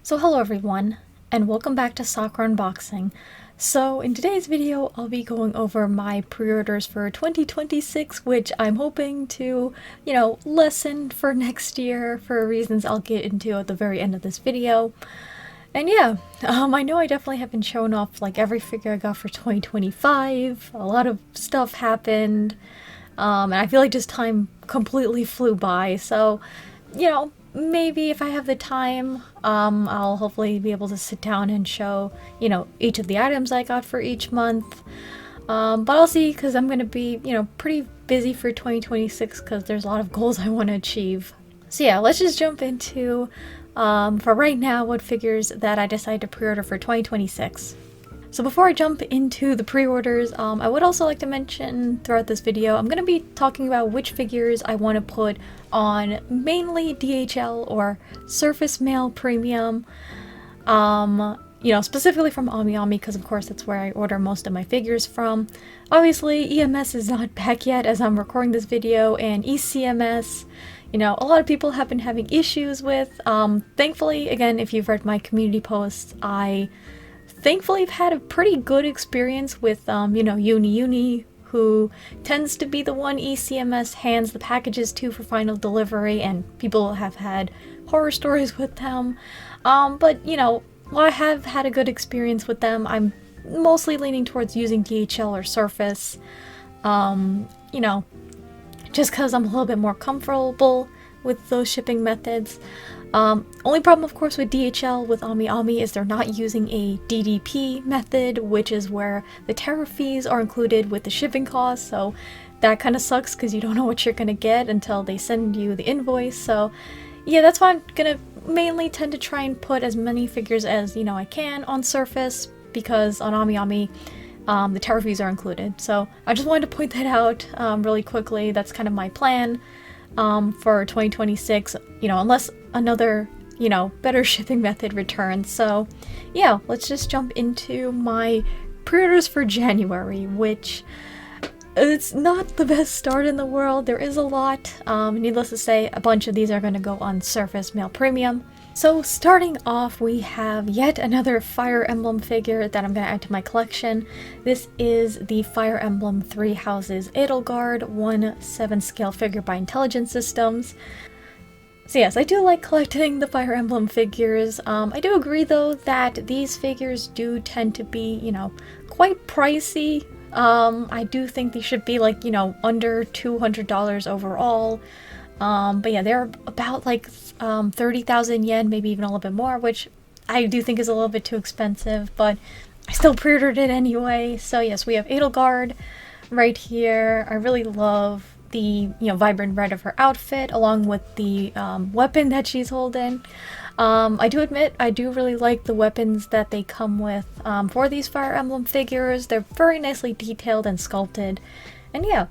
So hello everyone, and welcome back to Soccer Unboxing. So in today's video, I'll be going over my pre-orders for 2026, which I'm hoping to, lessen for next year for reasons I'll get into at the very end of this video. And yeah, I know I definitely haven't shown off like every figure I got for 2025. A lot of stuff happened, and I feel like just time completely flew by, so, maybe if I have the time, I'll hopefully be able to sit down and show, each of the items I got for each month. But I'll see, because I'm going to be, pretty busy for 2026 because there's a lot of goals I want to achieve. So yeah, let's just jump into, for right now, what figures that I decided to pre-order for 2026. So before I jump into the pre-orders, I would also like to mention throughout this video, I'm going to be talking about which figures I want to put on mainly DHL or Surface Mail Premium, specifically from AmiAmi, because of course that's where I order most of my figures from. Obviously, EMS is not back yet as I'm recording this video, and ECMS, a lot of people have been having issues with. Thankfully, again, if you've read my community posts, thankfully, I've had a pretty good experience with, Uni, who tends to be the one ECMS hands the packages to for final delivery, and people have had horror stories with them. But, while I have had a good experience with them, I'm mostly leaning towards using DHL or Surface, just because I'm a little bit more comfortable with those shipping methods. Only problem, of course, with DHL with AmiAmi is they're not using a DDP method, which is where the tariff fees are included with the shipping costs, so that kind of sucks because you don't know what you're gonna get until they send you the invoice. So yeah, that's why I'm gonna mainly tend to try and put as many figures as, I can on Surface, because on AmiAmi, the tariff fees are included. So I just wanted to point that out really quickly. That's kind of my plan for 2026, unless another, better shipping method returns. So yeah, let's just jump into my pre-orders for January, which it's not the best start in the world. There is a lot. Needless to say, a bunch of these are going to go on Surface Mail Premium. So starting off, we have yet another Fire Emblem figure that I'm going to add to my collection. This is the Fire Emblem Three Houses Edelgard 1/7 scale figure by Intelligent Systems. So yes, I do like collecting the Fire Emblem figures. I do agree though that these figures do tend to be, quite pricey. I do think they should be like, under $200 overall. But yeah, they're about like 30,000 yen, maybe even a little bit more, which I do think is a little bit too expensive, but I still pre-ordered it anyway. So yes, we have Edelgard right here. I really love the, vibrant red of her outfit, along with the weapon that she's holding. I do admit, I do really like the weapons that they come with for these Fire Emblem figures. They're very nicely detailed and sculpted, and yeah.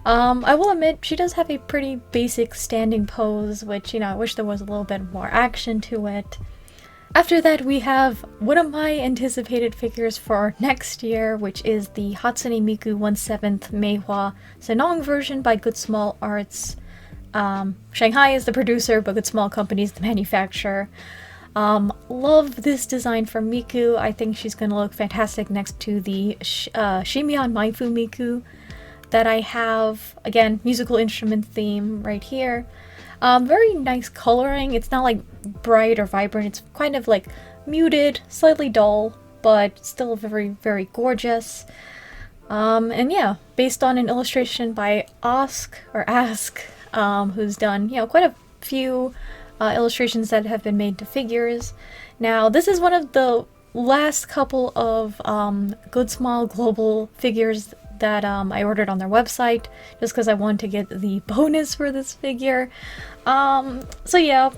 I will admit, she does have a pretty basic standing pose, which, I wish there was a little bit more action to it. After that, we have one of my anticipated figures for next year, which is the Hatsune Miku 1/7 Meihua Senong version by Good Small Arts. Shanghai is the producer, but Good Small Company is the manufacturer. Love this design for Miku. I think she's going to look fantastic next to the Shimian Maifu Miku that I have. Again, musical instrument theme right here. Very nice coloring. It's not like bright or vibrant. It's kind of like muted, slightly dull, but still very, very gorgeous. And yeah, based on an illustration by Ask, who's done, quite a few illustrations that have been made to figures. Now, this is one of the last couple of Good Small Global figures that I ordered on their website, just because I wanted to get the bonus for this figure. So yeah,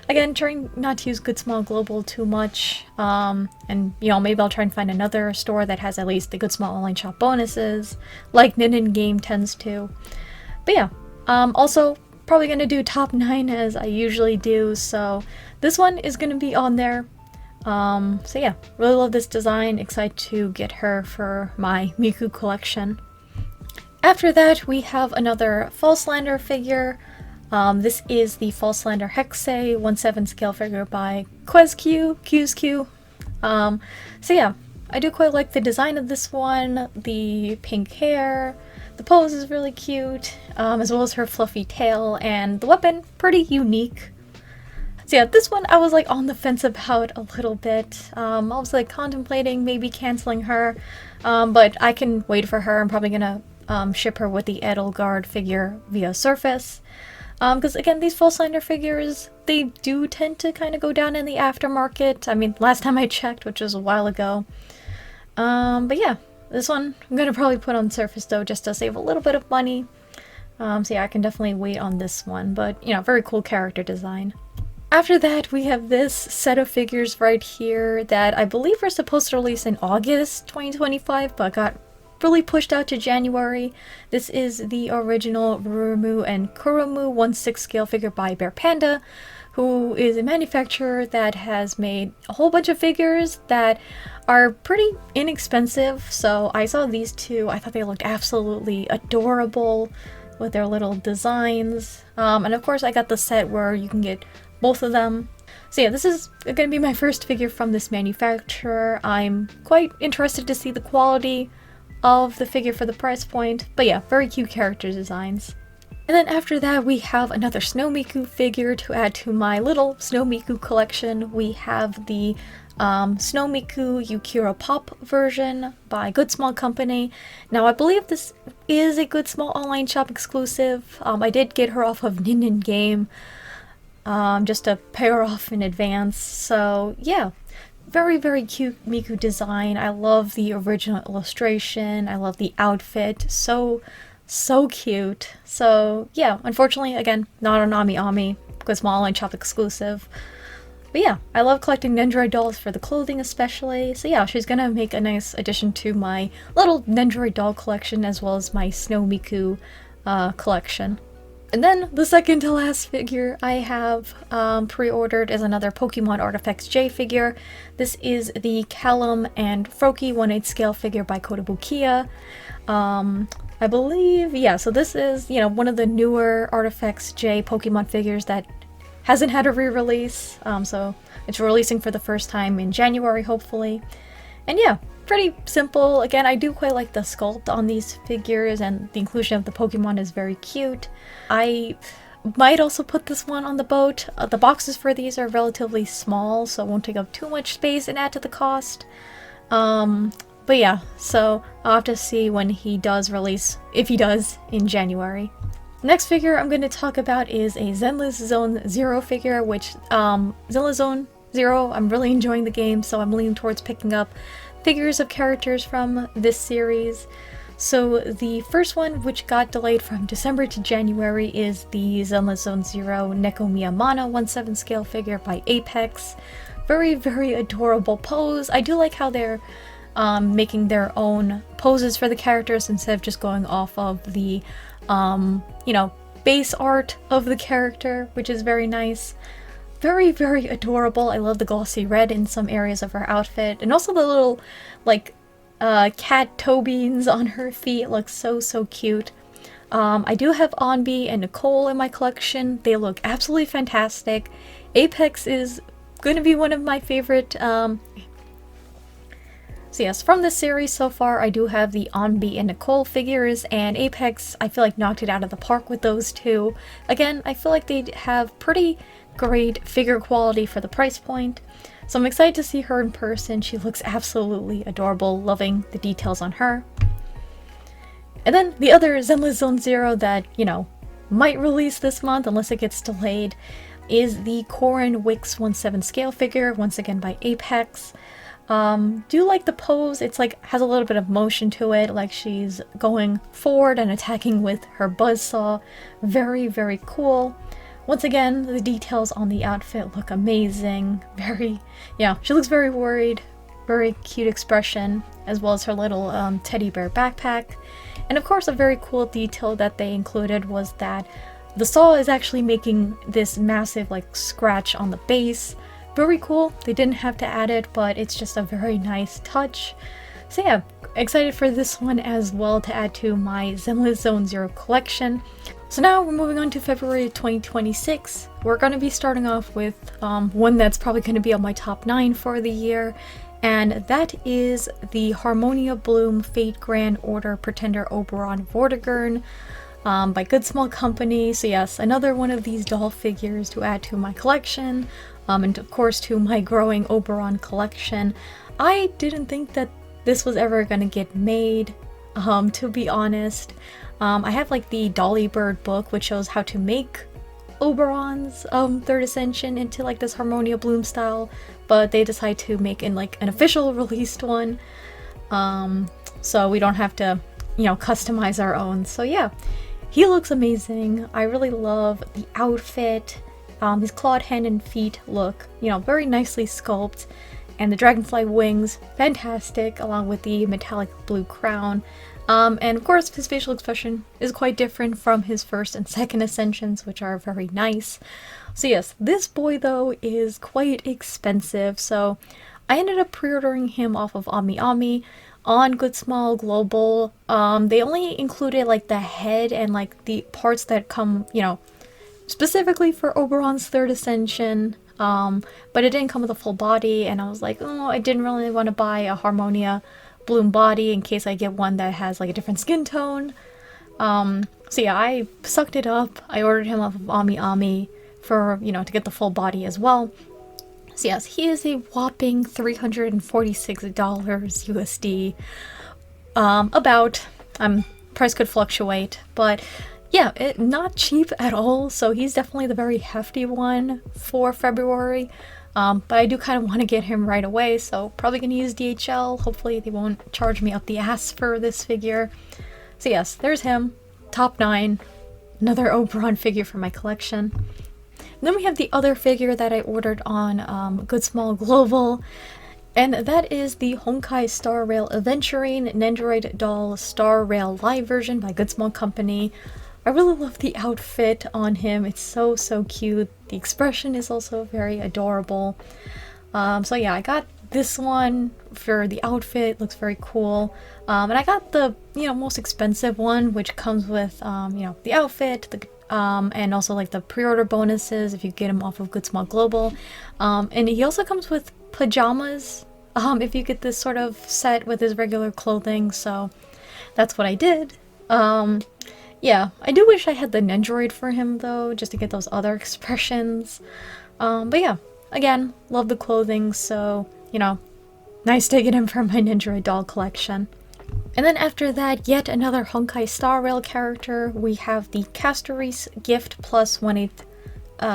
again, trying not to use Good Small Global too much, and maybe I'll try and find another store that has at least the Good Small Online Shop bonuses, like Ninnen Game tends to. But yeah, also probably gonna do top 9 as I usually do, so this one is gonna be on there. So yeah, really love this design, excited to get her for my Miku collection. After that, we have another False Lander figure. This is the False Slander Hexe 1/7 scale figure by QuezQ. So yeah, I do quite like the design of this one, the pink hair, the pose is really cute, as well as her fluffy tail, and the weapon, pretty unique. So yeah, this one I was like on the fence about a little bit. I was like contemplating maybe canceling her, but I can wait for her. I'm probably gonna ship her with the Edelgard figure via Surface. Because again, these False Slander figures, they do tend to kind of go down in the aftermarket. I mean, last time I checked, which was a while ago. But yeah, this one I'm gonna probably put on Surface though, just to save a little bit of money. So yeah, I can definitely wait on this one, but you know, very cool character design. After that, we have this set of figures right here that I believe are supposed to release in August 2025, but got really pushed out to January. This is the original Rurumu and Kurumu 1/6 scale figure by Bear Panda, who is a manufacturer that has made a whole bunch of figures that are pretty inexpensive. So I saw these two, I thought they looked absolutely adorable with their little designs. And of course I got the set where you can get both of them. So yeah, this is going to be my first figure from this manufacturer. I'm quite interested to see the quality of the figure for the price point, but yeah, very cute character designs. And then after that, we have another Snow Miku figure to add to my little Snow Miku collection. We have the Snow Miku Yukira Pop version by Good Small Company. Now, I believe this is a Good Small online shop exclusive. I did get her off of Nin Game, just to pay her off in advance. So yeah, very, very cute Miku design. I love the original illustration. I love the outfit. So cute. So yeah, unfortunately, again, not an Ami because small online shop exclusive. But yeah, I love collecting Nendoroid dolls for the clothing especially. So yeah, she's gonna make a nice addition to my little Nendoroid doll collection as well as my Snow Miku collection. And then the second to last figure I have pre-ordered is another Pokemon Artifacts J figure. This is the Callum and Froakie 1/8 scale figure by Kotobukiya. I believe, yeah, so this is, you know, one of the newer Artifacts J Pokemon figures that hasn't had a re-release. So it's releasing for the first time in January, hopefully. And yeah, pretty simple. Again, I do quite like the sculpt on these figures, and the inclusion of the Pokemon is very cute. I might also put this one on the boat. The boxes for these are relatively small, so it won't take up too much space and add to the cost. But yeah, so I'll have to see when he does release, if he does, in January. Next figure I'm going to talk about is a Zenless Zone Zero figure, which, Zenless Zone Zero, I'm really enjoying the game, so I'm leaning towards picking up figures of characters from this series. So the first one, which got delayed from December to January, is the Zenless Zone Zero Nekomiya Mana 1/7 scale figure by Apex. Very, very adorable pose. I do like how they're making their own poses for the characters instead of just going off of the, you know, base art of the character, which is very nice. Very, very adorable. I love the glossy red in some areas of her outfit, and also the little, like, cat toe beans on her feet look so cute. I do have Onbi and Nicole in my collection. They look absolutely fantastic. Apex is going to be one of my favorite. So yes, from this series so far, I do have the Onbi and Nicole figures, and Apex, I feel like knocked it out of the park with those two. Again, I feel like they have pretty great figure quality for the price point. So I'm excited to see her in person. She looks absolutely adorable, loving the details on her. And then the other Zenless Zone Zero that, you know, might release this month unless it gets delayed is the Korin Wix 1/7 scale figure, once again by Apex. Do like the pose. It's like has a little bit of motion to it, like she's going forward and attacking with her buzzsaw. Very, very cool. Once again, the details on the outfit look amazing. Very, yeah, she looks very worried. Very cute expression, as well as her little teddy bear backpack. And of course, a very cool detail that they included was that the saw is actually making this massive like scratch on the base. Very cool. They didn't have to add it, but it's just a very nice touch. So yeah, excited for this one as well to add to my Zenless Zone Zero collection. So now we're moving on to February 2026. We're going to be starting off with one that's probably going to be on my top 9 for the year, and that is the Harmonia Bloom Fate Grand Order Pretender Oberon Vortigern by Good Small Company. So yes, another one of these doll figures to add to my collection, and of course to my growing Oberon collection. I didn't think that this was ever going to get made, to be honest. I have like the Dolly Bird book, which shows how to make Oberon's third ascension into like this Harmonia Bloom style, but they decide to make in like an official released one, so we don't have to, you know, customize our own. So yeah, he looks amazing. I really love the outfit. His clawed hand and feet look, you know, very nicely sculpted, and the dragonfly wings, fantastic, along with the metallic blue crown. And of course his facial expression is quite different from his first and second ascensions, which are very nice. So yes, this boy though is quite expensive, so I ended up pre-ordering him off of AmiAmi on Good Small Global. They only included like the head and like the parts that come, you know, specifically for Oberon's third ascension, but it didn't come with a full body, and I was like, oh, I didn't really want to buy a Harmonia Bloom body in case I get one that has like a different skin tone. So yeah, I sucked it up. I ordered him off of AmiAmi for, you know, to get the full body as well. So yes, he is a whopping $346 USD. Price could fluctuate, but yeah, not cheap at all. So he's definitely the very hefty one for February. But I do kind of want to get him right away, so probably going to use DHL. Hopefully they won't charge me up the ass for this figure. So yes, there's him. Top 9. Another Oberon figure for my collection. And then we have the other figure that I ordered on Good Small Global, and that is the Honkai Star Rail Aventurine Nendoroid Doll Star Rail Live version by Good Small Company. I really love the outfit on him. It's so cute. The expression is also very adorable. So yeah, I got this one for the outfit. Looks very cool. And I got the, you know, most expensive one, which comes with, you know, the outfit, the and also like the pre-order bonuses if you get him off of Good Small Global. And he also comes with pajamas if you get this sort of set with his regular clothing. So that's what I did. Yeah, I do wish I had the Nendoroid for him though, just to get those other expressions. But yeah, again, love the clothing, so, you know, nice to get him for my Nendoroid doll collection. And then after that, yet another Honkai Star Rail character. We have the Castoris Gift plus 1/8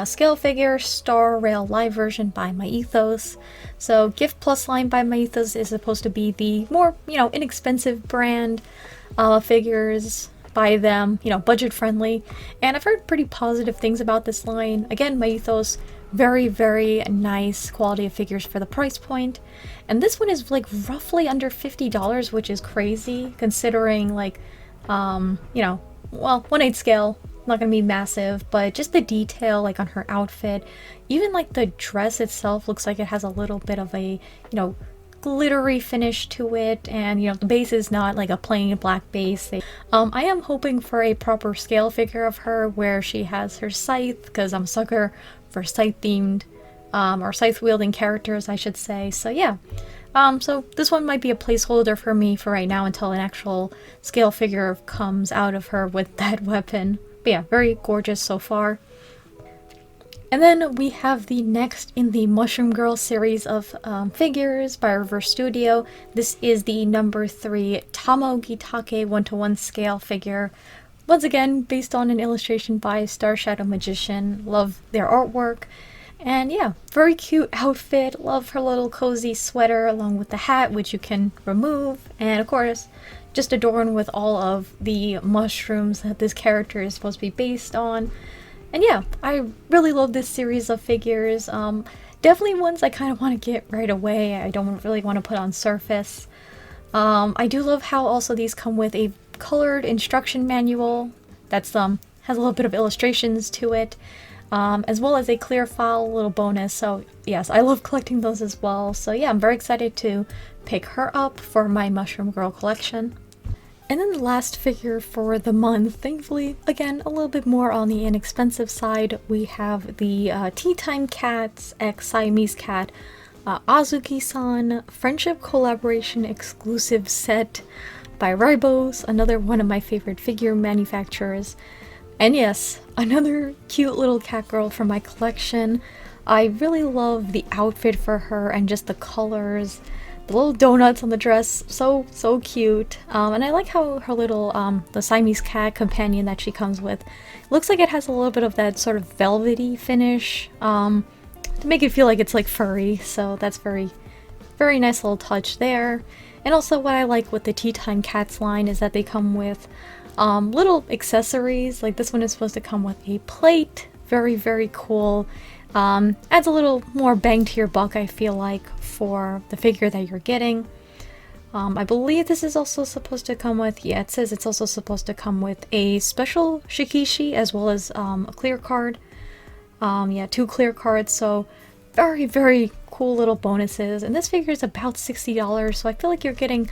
scale figure Star Rail Live version by MyEthos. So Gift Plus line by MyEthos is supposed to be the more, you know, inexpensive brand figures by them, you know, budget friendly, and I've heard pretty positive things about this line. Again, MyEthos, very nice quality of figures for the price point, and this one is like roughly under $50, which is crazy considering, like, you know, well, 1/8 scale, not gonna be massive, but just the detail like on her outfit, even like the dress itself looks like it has a little bit of a, you know, glittery finish to it, and you know, the base is not like a plain black base. I am hoping for a proper scale figure of her where she has her scythe, because I'm a sucker for scythe themed or scythe wielding characters, I should say. So yeah, so this one might be a placeholder for me for right now until an actual scale figure comes out of her with that weapon. But yeah, very gorgeous so far. And then we have the next in the Mushroom Girl series of figures by Reverse Studio. This is the number 3 Tamo Gitake 1:1 scale figure. Once again, based on an illustration by Star Shadow Magician. Love their artwork. And yeah, very cute outfit. Love her little cozy sweater along with the hat, which you can remove. And of course, just adorned with all of the mushrooms that this character is supposed to be based on. And yeah, I really love this series of figures. Definitely ones I kind of want to get right away. I don't really want to put on surface. I do love how also these come with a colored instruction manual that's has a little bit of illustrations to it, as well as a clear file little bonus. So yes, I love collecting those as well. So yeah, I'm very excited to pick her up for my Mushroom Girl collection. And then the last figure for the month, thankfully, again, a little bit more on the inexpensive side, we have the Tea Time Cats x Siamese Cat Azuki-san Friendship Collaboration Exclusive Set by Ribos, another one of my favorite figure manufacturers. And yes, another cute little cat girl from my collection. I really love the outfit for her and just the colors. The little donuts on the dress, so cute. And I like how her little, the Siamese cat companion that she comes with, looks like it has a little bit of that sort of velvety finish, to make it feel like it's like furry, so that's very nice little touch there. And also what I like with the Tea Time Cats line is that they come with little accessories, like this one is supposed to come with a plate, very cool. Adds a little more bang to your buck, I feel like, for the figure that you're getting. I believe this is also supposed to come with, yeah, it says it's also supposed to come with a special shikishi as well as a clear card. Yeah, 2 clear cards, so very cool little bonuses. And this figure is about $60, so I feel like you're getting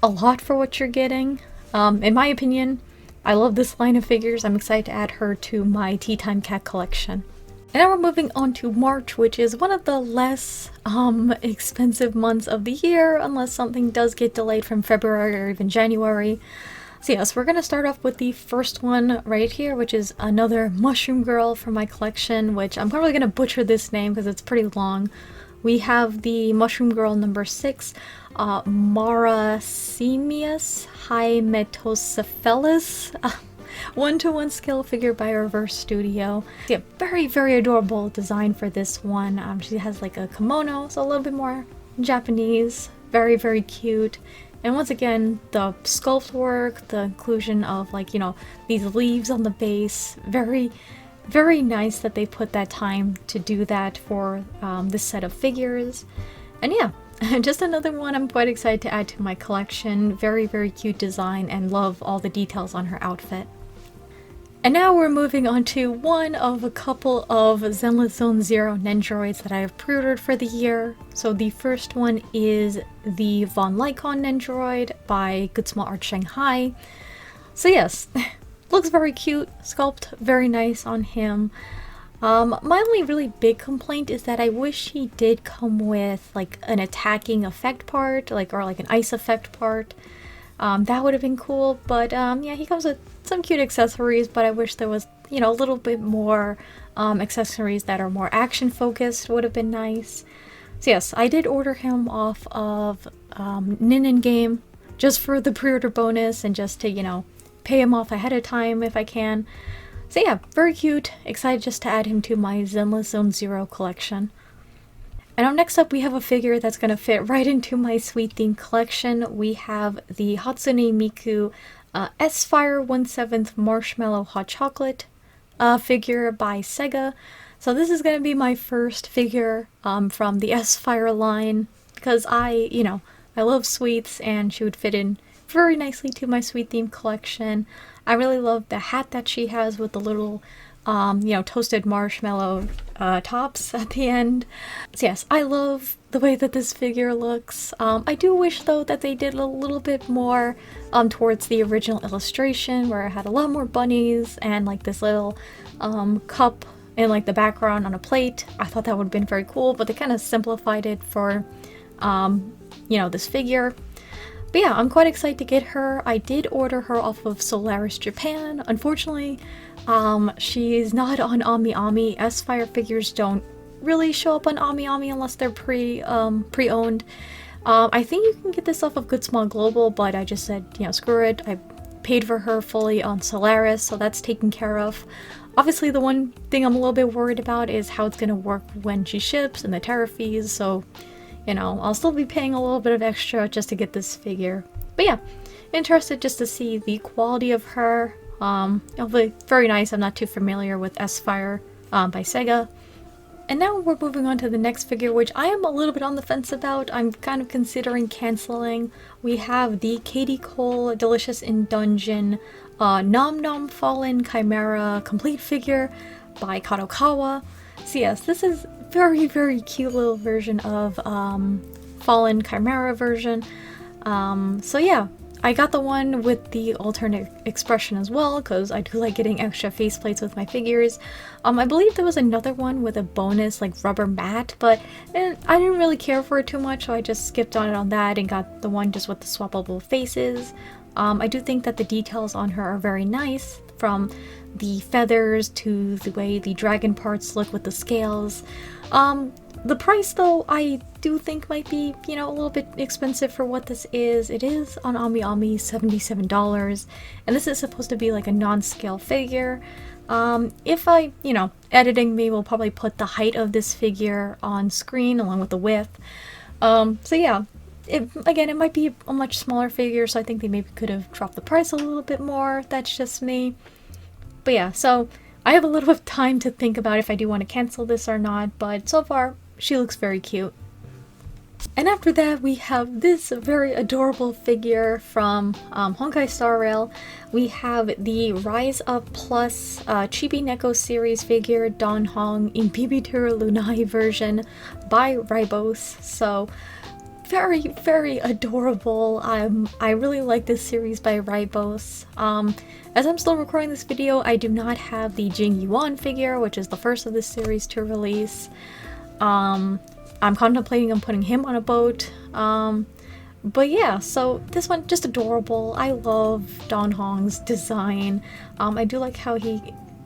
a lot for what you're getting. In my opinion, I love this line of figures. I'm excited to add her to my Tea Time Cat collection. And now we're moving on to March, which is one of the less expensive months of the year, unless something does get delayed from February or even January. So yes, we're going to start off with the first one right here, which is another Mushroom Girl from my collection, which I'm probably going to butcher this name because it's pretty long. We have the Mushroom Girl number 6, Marasimius Hymetocephalus. 1-to-1 scale figure by Reverse Studio. Yeah, very adorable design for this one. She has like a kimono, so a little bit more Japanese. Very cute. And once again, the sculpt work, the inclusion of like, you know, these leaves on the base. Very nice that they put that time to do that for this set of figures. And yeah, just another one I'm quite excited to add to my collection. Very cute design and love all the details on her outfit. And now we're moving on to one of a couple of Zenless Zone Zero Nendroids that I have pre-ordered for the year. So the first one is the Von Lycon Nendroid by Good Small Art Shanghai. So yes, looks very cute, sculpt very nice on him. My only really big complaint is that I wish he did come with like an attacking effect part, or like an ice effect part. That would have been cool, but yeah, he comes with some cute accessories, but I wish there was, you know, a little bit more accessories that are more action focused would have been nice. So yes, I did order him off of Nin Game just for the pre-order bonus and just to, you know, pay him off ahead of time if I can. So yeah, very cute. Excited just to add him to my Zenless Zone Zero collection. And next up we have a figure that's going to fit right into my sweet theme collection. We have the Hatsune Miku S-Fire 1/7 Marshmallow Hot Chocolate figure by Sega. So this is going to be my first figure from the S-Fire line because I love sweets and she would fit in very nicely to my sweet theme collection. I really love the hat that she has with the little toasted marshmallow tops at the end. So yes, I love the way that this figure looks. I do wish though that they did a little bit more towards the original illustration where it had a lot more bunnies and like this little cup in like the background on a plate. I thought that would have been very cool, but they kind of simplified it for this figure. But yeah, I'm quite excited to get her. I did order her off of Solaris Japan. Unfortunately, she's not on AmiAmi. S-Fire figures don't really show up on AmiAmi unless they're pre-owned. I think you can get this off of Good Small Global, but I just said, screw it. I paid for her fully on Solaris, so that's taken care of. Obviously, the one thing I'm a little bit worried about is how it's going to work when she ships and the tariff fees, so I'll still be paying a little bit of extra just to get this figure. But yeah, interested just to see the quality of her. Very nice. I'm not too familiar with S-Fire by Sega. And now we're moving on to the next figure, which I am a little bit on the fence about. I'm kind of considering canceling. We have the Katie Cole Delicious in Dungeon Nom Nom Fallen Chimera complete figure by Kadokawa. So yes, this is very cute little version of Fallen Chimera version. So yeah, I got the one with the alternate expression as well, because I do like getting extra faceplates with my figures. I believe there was another one with a bonus like rubber mat, but I didn't really care for it too much, so I just skipped on that and got the one just with the swappable faces. I do think that the details on her are very nice, from the feathers to the way the dragon parts look with the scales. The price though, I do think might be, you know, a little bit expensive for what this is. It is on AmiAmi $77, and this is supposed to be like a non-scale figure. If I, you know, editing me will probably put the height of this figure on screen along with the width. So yeah, again, it might be a much smaller figure, so I think they maybe could have dropped the price a little bit more. That's just me. But yeah, so I have a little bit of time to think about if I do want to cancel this or not, but so far, she looks very cute. And after that, we have this very adorable figure from Honkai Star Rail. We have the Rise Up Plus Chibi Neko series figure Don Hong in Bibitur Lunai version by Ribos. So very, very adorable. I really like this series by Ribos. As I'm still recording this video, I do not have the Jing Yuan figure, which is the first of this series to release. I'm contemplating on putting him on a boat. But yeah, so this one, just adorable. I love Don Hong's design. I do like how he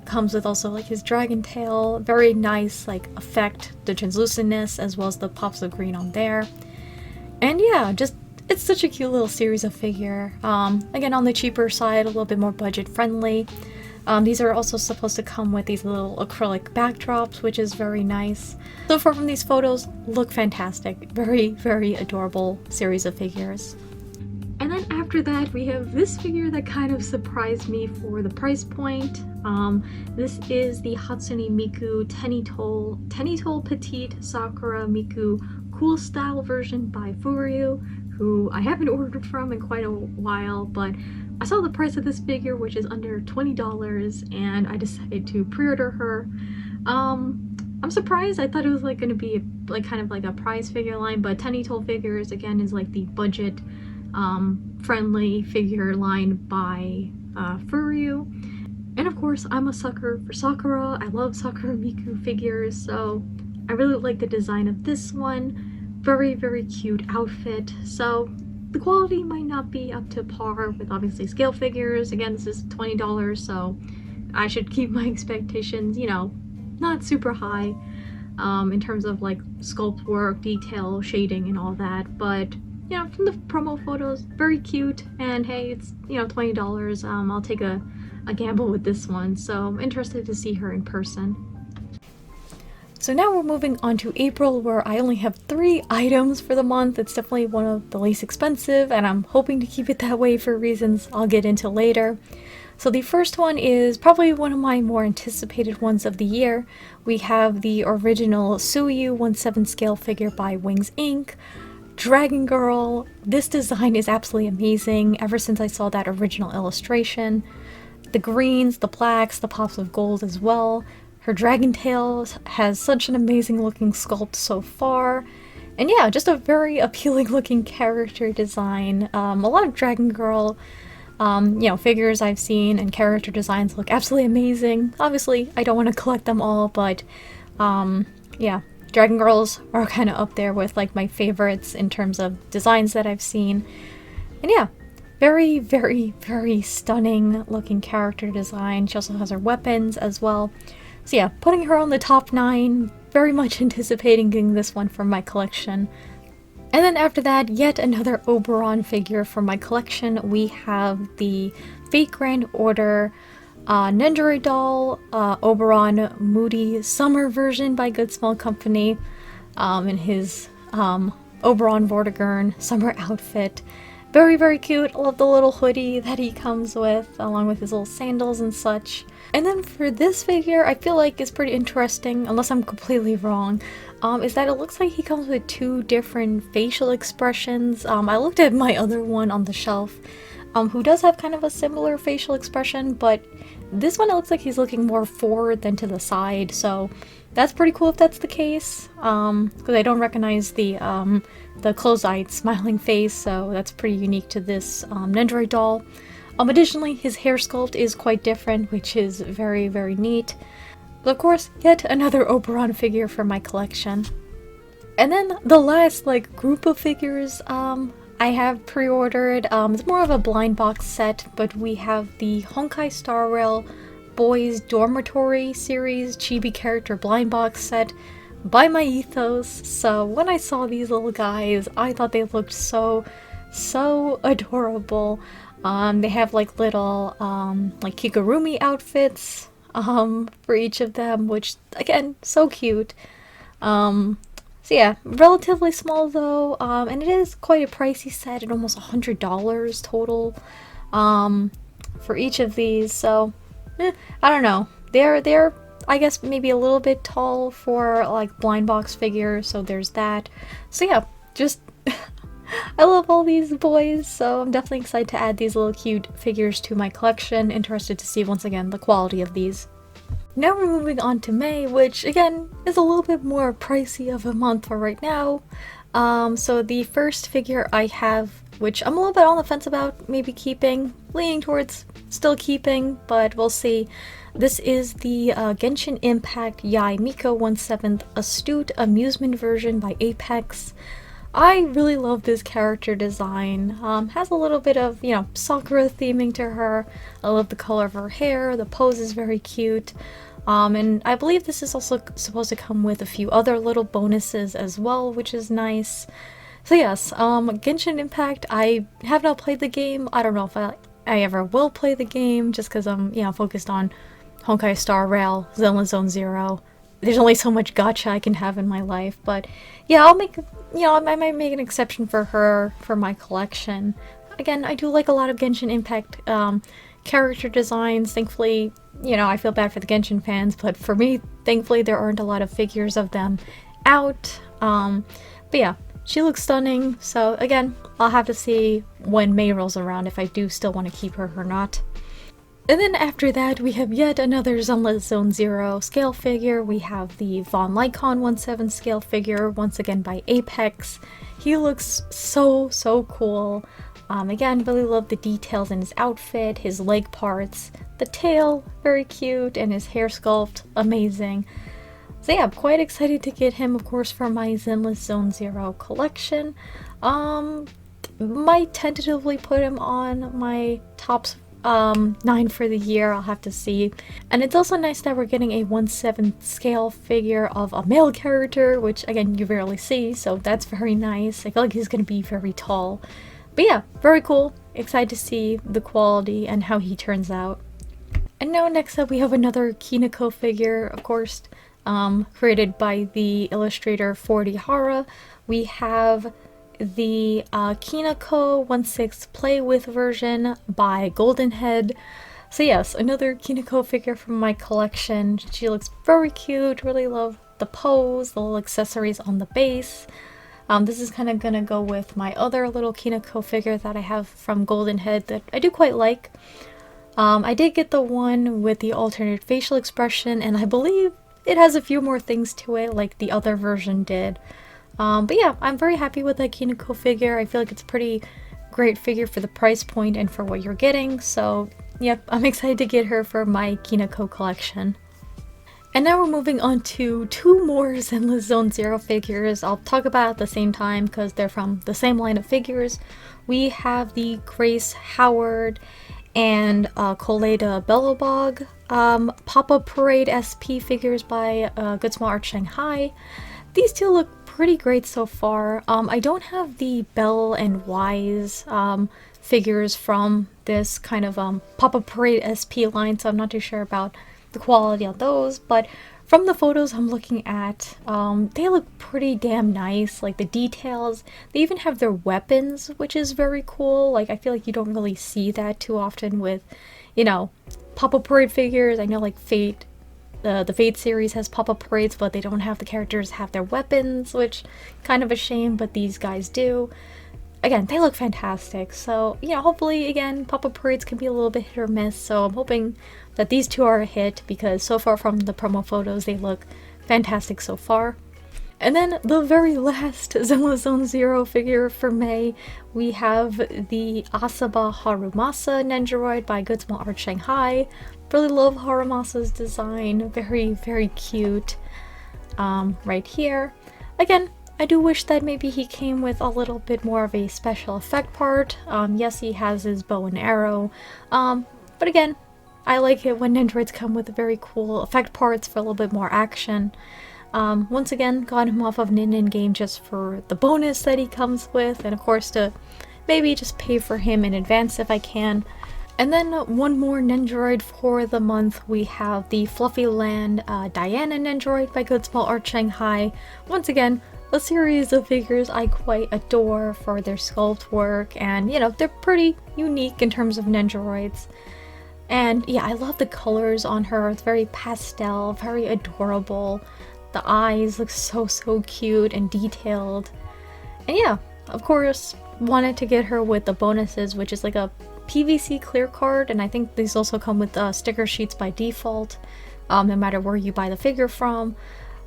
comes with also like his dragon tail. Very nice like effect, the translucentness as well as the pops of green on there. And yeah, just it's such a cute little series of figure. Again, on the cheaper side, a little bit more budget friendly. These are also supposed to come with these little acrylic backdrops, which is very nice. So far from these photos, look fantastic. Very, very adorable series of figures. And then after that, we have this figure that kind of surprised me for the price point. This is the Hatsune Miku Tenitol Petite Sakura Miku Cool Style version by Furyu, who I haven't ordered from in quite a while, but I saw the price of this figure, which is under $20, and I decided to pre-order her. I'm surprised. I thought it was like going to be like kind of like a prize figure line, but Tenitol Figures again is like the budget friendly figure line by Furyu. And of course, I'm a sucker for Sakura. I love Sakura Miku figures, so I really like the design of this one. Very, very cute outfit. So the quality might not be up to par with obviously scale figures. Again, this is $20, so I should keep my expectations, you know, not super high in terms of like sculpt work, detail, shading, and all that. But you know, from the promo photos, very cute. And hey, it's, you know, $20. I'll take a gamble with this one. So I'm interested to see her in person. So now we're moving on to April, where I only have 3 items for the month. It's definitely one of the least expensive, and I'm hoping to keep it that way for reasons I'll get into later. So the first one is probably one of my more anticipated ones of the year. We have the original Suyu 1/7 scale figure by Wings Inc. Dragon Girl. This design is absolutely amazing ever since I saw that original illustration. The greens, the blacks, the pops of gold as well. Her dragon tail has such an amazing looking sculpt so far. And yeah, just a very appealing looking character design. A lot of Dragon Girl you know, figures I've seen and character designs look absolutely amazing. Obviously, I don't want to collect them all, but yeah, Dragon Girls are kind of up there with like my favorites in terms of designs that I've seen. And yeah, very, very, very stunning looking character design. She also has her weapons as well. So yeah, putting her on the top 9, very much anticipating getting this one from my collection. And then after that, yet another Oberon figure from my collection. We have the Fate Grand Order Ninja doll, Oberon Moody Summer version by Good Small Company, in his Oberon Vortigern summer outfit. Very, very cute. I love the little hoodie that he comes with, along with his little sandals and such. And then for this figure, I feel like it's pretty interesting, unless I'm completely wrong, is that it looks like he comes with 2 different facial expressions. I looked at my other one on the shelf, who does have kind of a similar facial expression, but this one it looks like he's looking more forward than to the side, so that's pretty cool if that's the case, because I don't recognize the closed-eyed smiling face, so that's pretty unique to this Nendoroid doll. Additionally, his hair sculpt is quite different, which is very, very neat. But of course, yet another Oberon figure for my collection. And then the last group of figures I have pre-ordered. It's more of a blind box set, but we have the Honkai Star Rail Boys Dormitory series chibi character blind box set by my ethos. So when I saw these little guys, I thought they looked so adorable. They have little Kigurumi outfits for each of them, which again, so cute. So yeah, relatively small though, and it is quite a pricey set at almost $100 total for each of these. So I don't know. They're I guess maybe a little bit tall for blind box figures, so there's that. So yeah, just I love all these boys, so I'm definitely excited to add these little cute figures to my collection. Interested to see once again the quality of these. Now we're moving on to May, which again is a little bit more pricey of a month for right now. So the first figure I have, which I'm a little bit on the fence about maybe keeping, leaning towards still keeping, but we'll see. This is the Genshin Impact Yai Miko 1/7 Astute Amusement version by Apex. I really love this character design. Has a little bit of, Sakura theming to her. I love the color of her hair. The pose is very cute. And I believe this is also supposed to come with a few other little bonuses as well, which is nice. So yes, Genshin Impact, I have not played the game. I don't know if I ever will play the game, just because I'm, focused on Honkai Star Rail, Zenless Zone Zero. There's only so much gacha I can have in my life, but yeah, I'll make, I might make an exception for her for my collection. Again, I do like a lot of Genshin Impact character designs. Thankfully, I feel bad for the Genshin fans, but for me, thankfully, there aren't a lot of figures of them out. But yeah, she looks stunning, so again, I'll have to see when May rolls around if I do still want to keep her or not. And then after that, we have yet another Zenless Zone Zero scale figure. We have the Von Lycon 1/7 scale figure, once again by Apex. He looks so cool. Again, really love the details in his outfit, his leg parts, the tail, very cute, and his hair sculpt, amazing. So yeah, I'm quite excited to get him, of course, for my Zenless Zone Zero collection. Might tentatively put him on my tops 9 for the year, I'll have to see. And it's also nice that we're getting a 1/7 scale figure of a male character, which again, you rarely see, so that's very nice. I feel like he's going to be very tall. But yeah, very cool. Excited to see the quality and how he turns out. And now next up we have another Kineko figure, of course, created by the illustrator 40 Hara. We have the Kineko 1/6 Play With version by Goldenhead. So yes, another Kineko figure from my collection. She looks very cute, really love the pose, the little accessories on the base. This is kind of gonna go with my other little Kineko figure that I have from Goldenhead that I do quite like. I did get the one with the alternate facial expression, and I believe it has a few more things to it like the other version did. But yeah, I'm very happy with that Kineko figure. I feel like it's a pretty great figure for the price point and for what you're getting. So yep, I'm excited to get her for my Kineko collection. And now we're moving on to 2 more Zenless Zone Zero figures. I'll talk about at the same time because they're from the same line of figures. We have the Grace Howard and Koleda Bellobog Pop-Up Parade SP figures by Good Small Art Shanghai. These two look pretty great so far. I don't have the Belle and Wise figures from this kind of Pop-Up Parade SP line, so I'm not too sure about the quality of those, but from the photos I'm looking at, they look pretty damn nice. Like the details, they even have their weapons, which is very cool. Like I feel like you don't really see that too often with, Pop-Up Parade figures. I know like Fate, the Fate series has pop-up parades, but they don't have the characters have their weapons, which kind of a shame, but these guys do. Again, they look fantastic. So, hopefully, again, pop-up parades can be a little bit hit or miss. So I'm hoping that these two are a hit because so far from the promo photos, they look fantastic so far. And then the very last Zenless Zone Zero figure for May, we have the Asaba Harumasa Nendoroid by Good Small Art Shanghai. Really love Harumasa's design, very, very cute. Right here. Again, I do wish that maybe he came with a little bit more of a special effect part. Yes, he has his bow and arrow, but again, I like it when Nendoroids come with very cool effect parts for a little bit more action. Once again, got him off of Nin Game just for the bonus that he comes with, and of course to maybe just pay for him in advance if I can. And then one more Nendoroid for the month, we have the Fluffy Land Diana Nendoroid by Good Small Art Shanghai. Once again, a series of figures I quite adore for their sculpt work, and you know, they're pretty unique in terms of Nendoroids. And yeah, I love the colors on her. It's very pastel, very adorable. The eyes look so cute and detailed. And yeah, of course, wanted to get her with the bonuses, which is like a PVC clear card, and I think these also come with sticker sheets by default, no matter where you buy the figure from.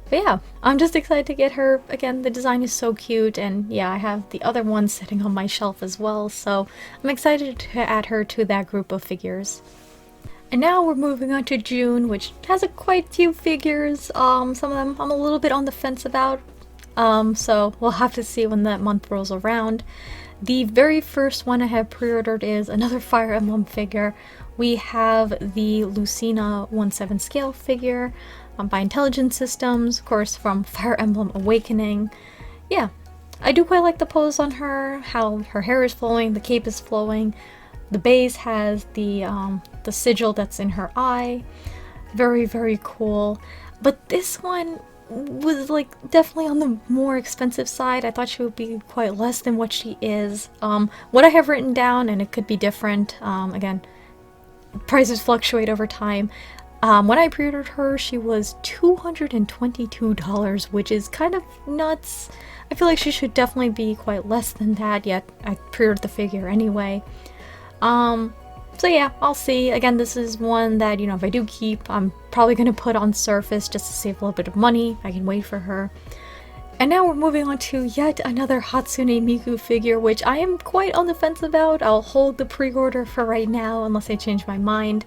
But yeah, I'm just excited to get her. Again, the design is so cute, and yeah, I have the other one sitting on my shelf as well, so I'm excited to add her to that group of figures. And now we're moving on to June, which has quite a few figures. Some of them I'm a little bit on the fence about, so we'll have to see when that month rolls around. The very first one I have pre-ordered is another Fire Emblem figure. We have the Lucina 1/7 scale figure by Intelligent Systems, of course from Fire Emblem Awakening. Yeah, I do quite like the pose on her, how her hair is flowing, the cape is flowing. The base has the sigil that's in her eye. Very cool. But this one was like definitely on the more expensive side. I thought she would be quite less than what she is. What I have written down, and it could be different, again, prices fluctuate over time. When I pre-ordered her, she was $222, which is kind of nuts. I feel like she should definitely be quite less than that, yet I pre-ordered the figure anyway. So yeah, I'll see. Again, this is one that, you know, if I do keep, I'm probably going to put on Surface just to save a little bit of money. I can wait for her. And now we're moving on to yet another Hatsune Miku figure, which I am quite on the fence about. I'll hold the pre-order for right now unless I change my mind.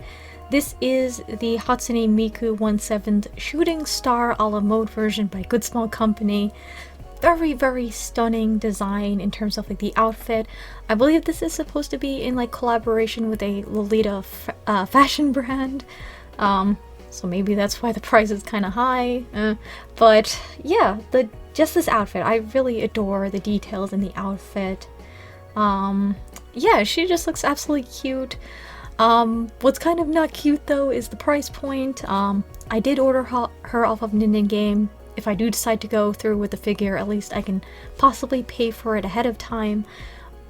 This is the Hatsune Miku 1/7 Shooting Star a la mode version by Good Small Company. Very stunning design in terms of like the outfit. I believe this is supposed to be in like collaboration with a Lolita fashion brand, so maybe that's why the price is kind of high. But yeah, just this outfit, I really adore the details in the outfit. Yeah, she just looks absolutely cute. What's kind of not cute though is the price point. I did order her off of Nin Game. If I do decide to go through with the figure, at least I can possibly pay for it ahead of time.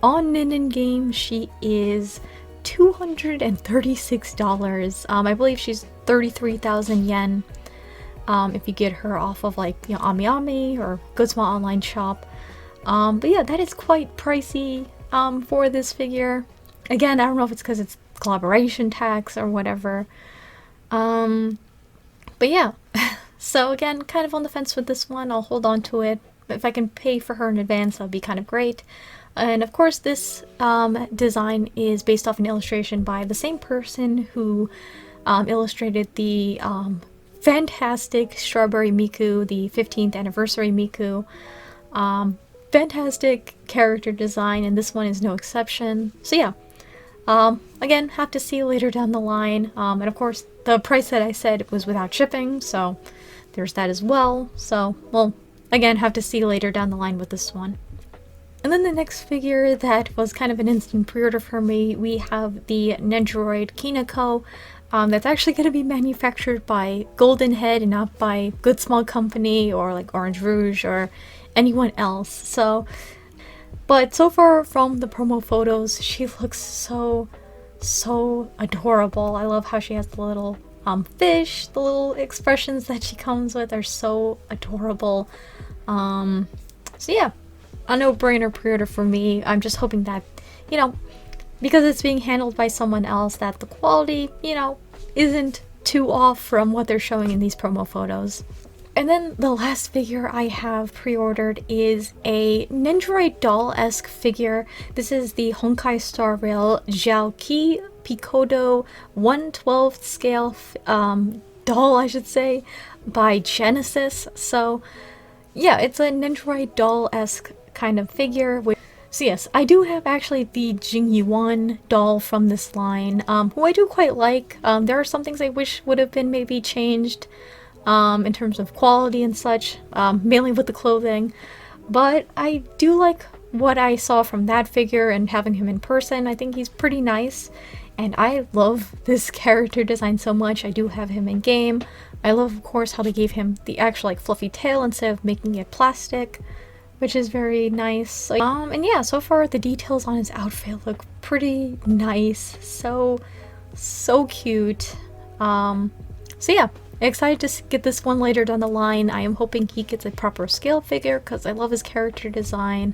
On Nin Game, she is $236. I believe she's 33,000 yen. If you get her off of like, you know, AmiAmi or Good Small Online Shop. But yeah, that is quite pricey for this figure. Again, I don't know if it's because it's collaboration tax or whatever. But yeah. So again, kind of on the fence with this one. I'll hold on to it. If I can pay for her in advance, that would be kind of great. And of course, this design is based off an illustration by the same person who illustrated the fantastic Strawberry Miku, the 15th anniversary Miku. Fantastic character design, and this one is no exception. So yeah, again, have to see later down the line. And of course, the price that I said was without shipping, so there's that as well. So, well, again, have to see later down the line with this one. And then the next figure that was kind of an instant pre-order for me, we have the Nendoroid Kineko. That's actually going to be manufactured by Golden Head and not by Good Small Company or like Orange Rouge or anyone else. So, but so far from the promo photos, she looks so adorable. I love how she has the little fish, the little expressions that she comes with are so adorable. So yeah, a no-brainer pre-order for me. I'm just hoping that, you know, because it's being handled by someone else, that the quality, you know, isn't too off from what they're showing in these promo photos. And then the last figure I have pre-ordered is a Nendoroid doll-esque figure. This is the Honkai Star Rail Xiaoqi Picodo 1/12 scale doll, I should say, by Genesis. So yeah, it's a Nendoroid doll-esque kind of figure. So yes, I do have actually the Jingyuan doll from this line, who I do quite like. There are some things I wish would have been maybe changed in terms of quality and such, mainly with the clothing. But I do like what I saw from that figure, and having him in person, I think he's pretty nice. And I love this character design so much. I do have him in game. I love, of course, how they gave him the actual like fluffy tail instead of making it plastic, which is very nice. And yeah, so far the details on his outfit look pretty nice. So cute. So yeah, excited to get this one later down the line. I am hoping he gets a proper scale figure because I love his character design.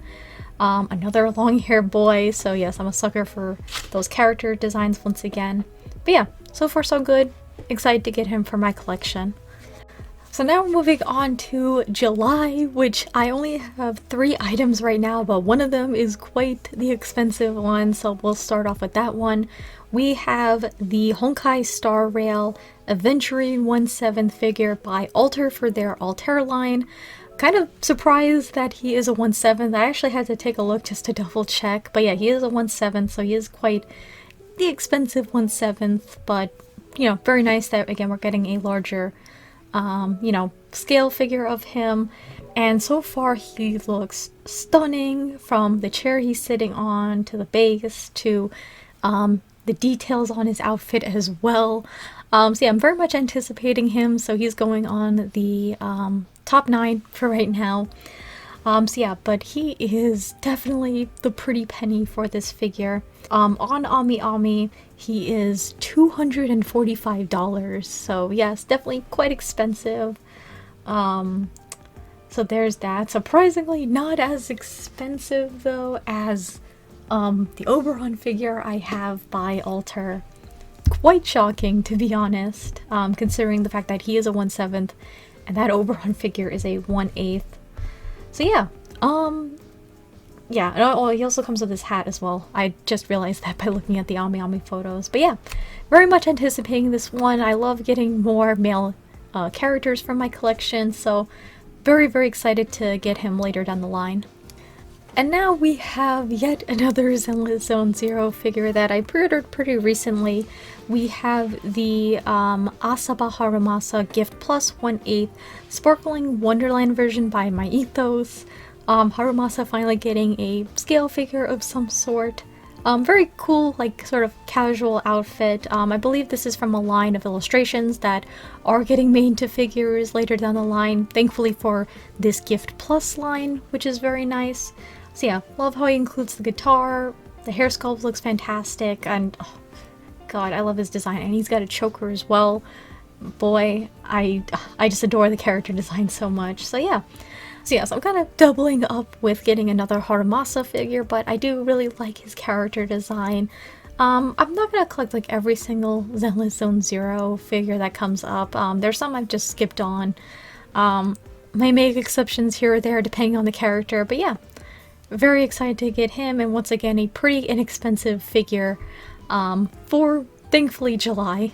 Another long hair boy, so yes, I'm a sucker for those character designs once again. But yeah, so far so good. Excited to get him for my collection. So now we're moving on to July, which I only have 3 items right now, but one of them is quite the expensive one, so we'll start off with that one. We have the Honkai Star Rail Aventurine 1/7 figure by Alter for their Altair line. Kind of surprised that he is a 1/7. I actually had to take a look just to double check, but yeah, he is a 1/7, so he is quite the expensive 1/7, but you know, very nice that again we're getting a larger you know, scale figure of him. And so far he looks stunning, from the chair he's sitting on to the base to the details on his outfit as well. So yeah, I'm very much anticipating him, so he's going on the top 9 for right now. So yeah, but he is definitely the pretty penny for this figure. On Ami, he is $245, so yes, definitely quite expensive. So there's that. Surprisingly not as expensive though as the Oberon figure I have by Alter. Quite shocking, to be honest, considering the fact that he is a 1/7 and that Oberon figure is a 1/8. So yeah, yeah, oh, he also comes with his hat as well. I just realized that by looking at the Ami photos. But yeah, very much anticipating this one. I love getting more male characters from my collection, so very, very excited to get him later down the line. And now we have yet another Zenless Zone Zero figure that I pre-ordered pretty recently. We have the Asaba Harumasa Gift Plus 1/8 Sparkling Wonderland version by My Ethos. Harumasa finally getting a scale figure of some sort. Very cool, like sort of casual outfit. I believe this is from a line of illustrations that are getting made into figures later down the line, thankfully for this Gift Plus line, which is very nice. So yeah, love how he includes the guitar, the hair sculpt looks fantastic, and oh god, I love his design, and he's got a choker as well. Boy, I just adore the character design so much, so yeah. So yes, I'm kind of doubling up with getting another Harumasa figure, but I do really like his character design. I'm not gonna collect like every single Zenless Zone Zero figure that comes up. There's some I've just skipped on. May make exceptions here or there depending on the character, but yeah. Very excited to get him, and once again a pretty inexpensive figure for, thankfully, July.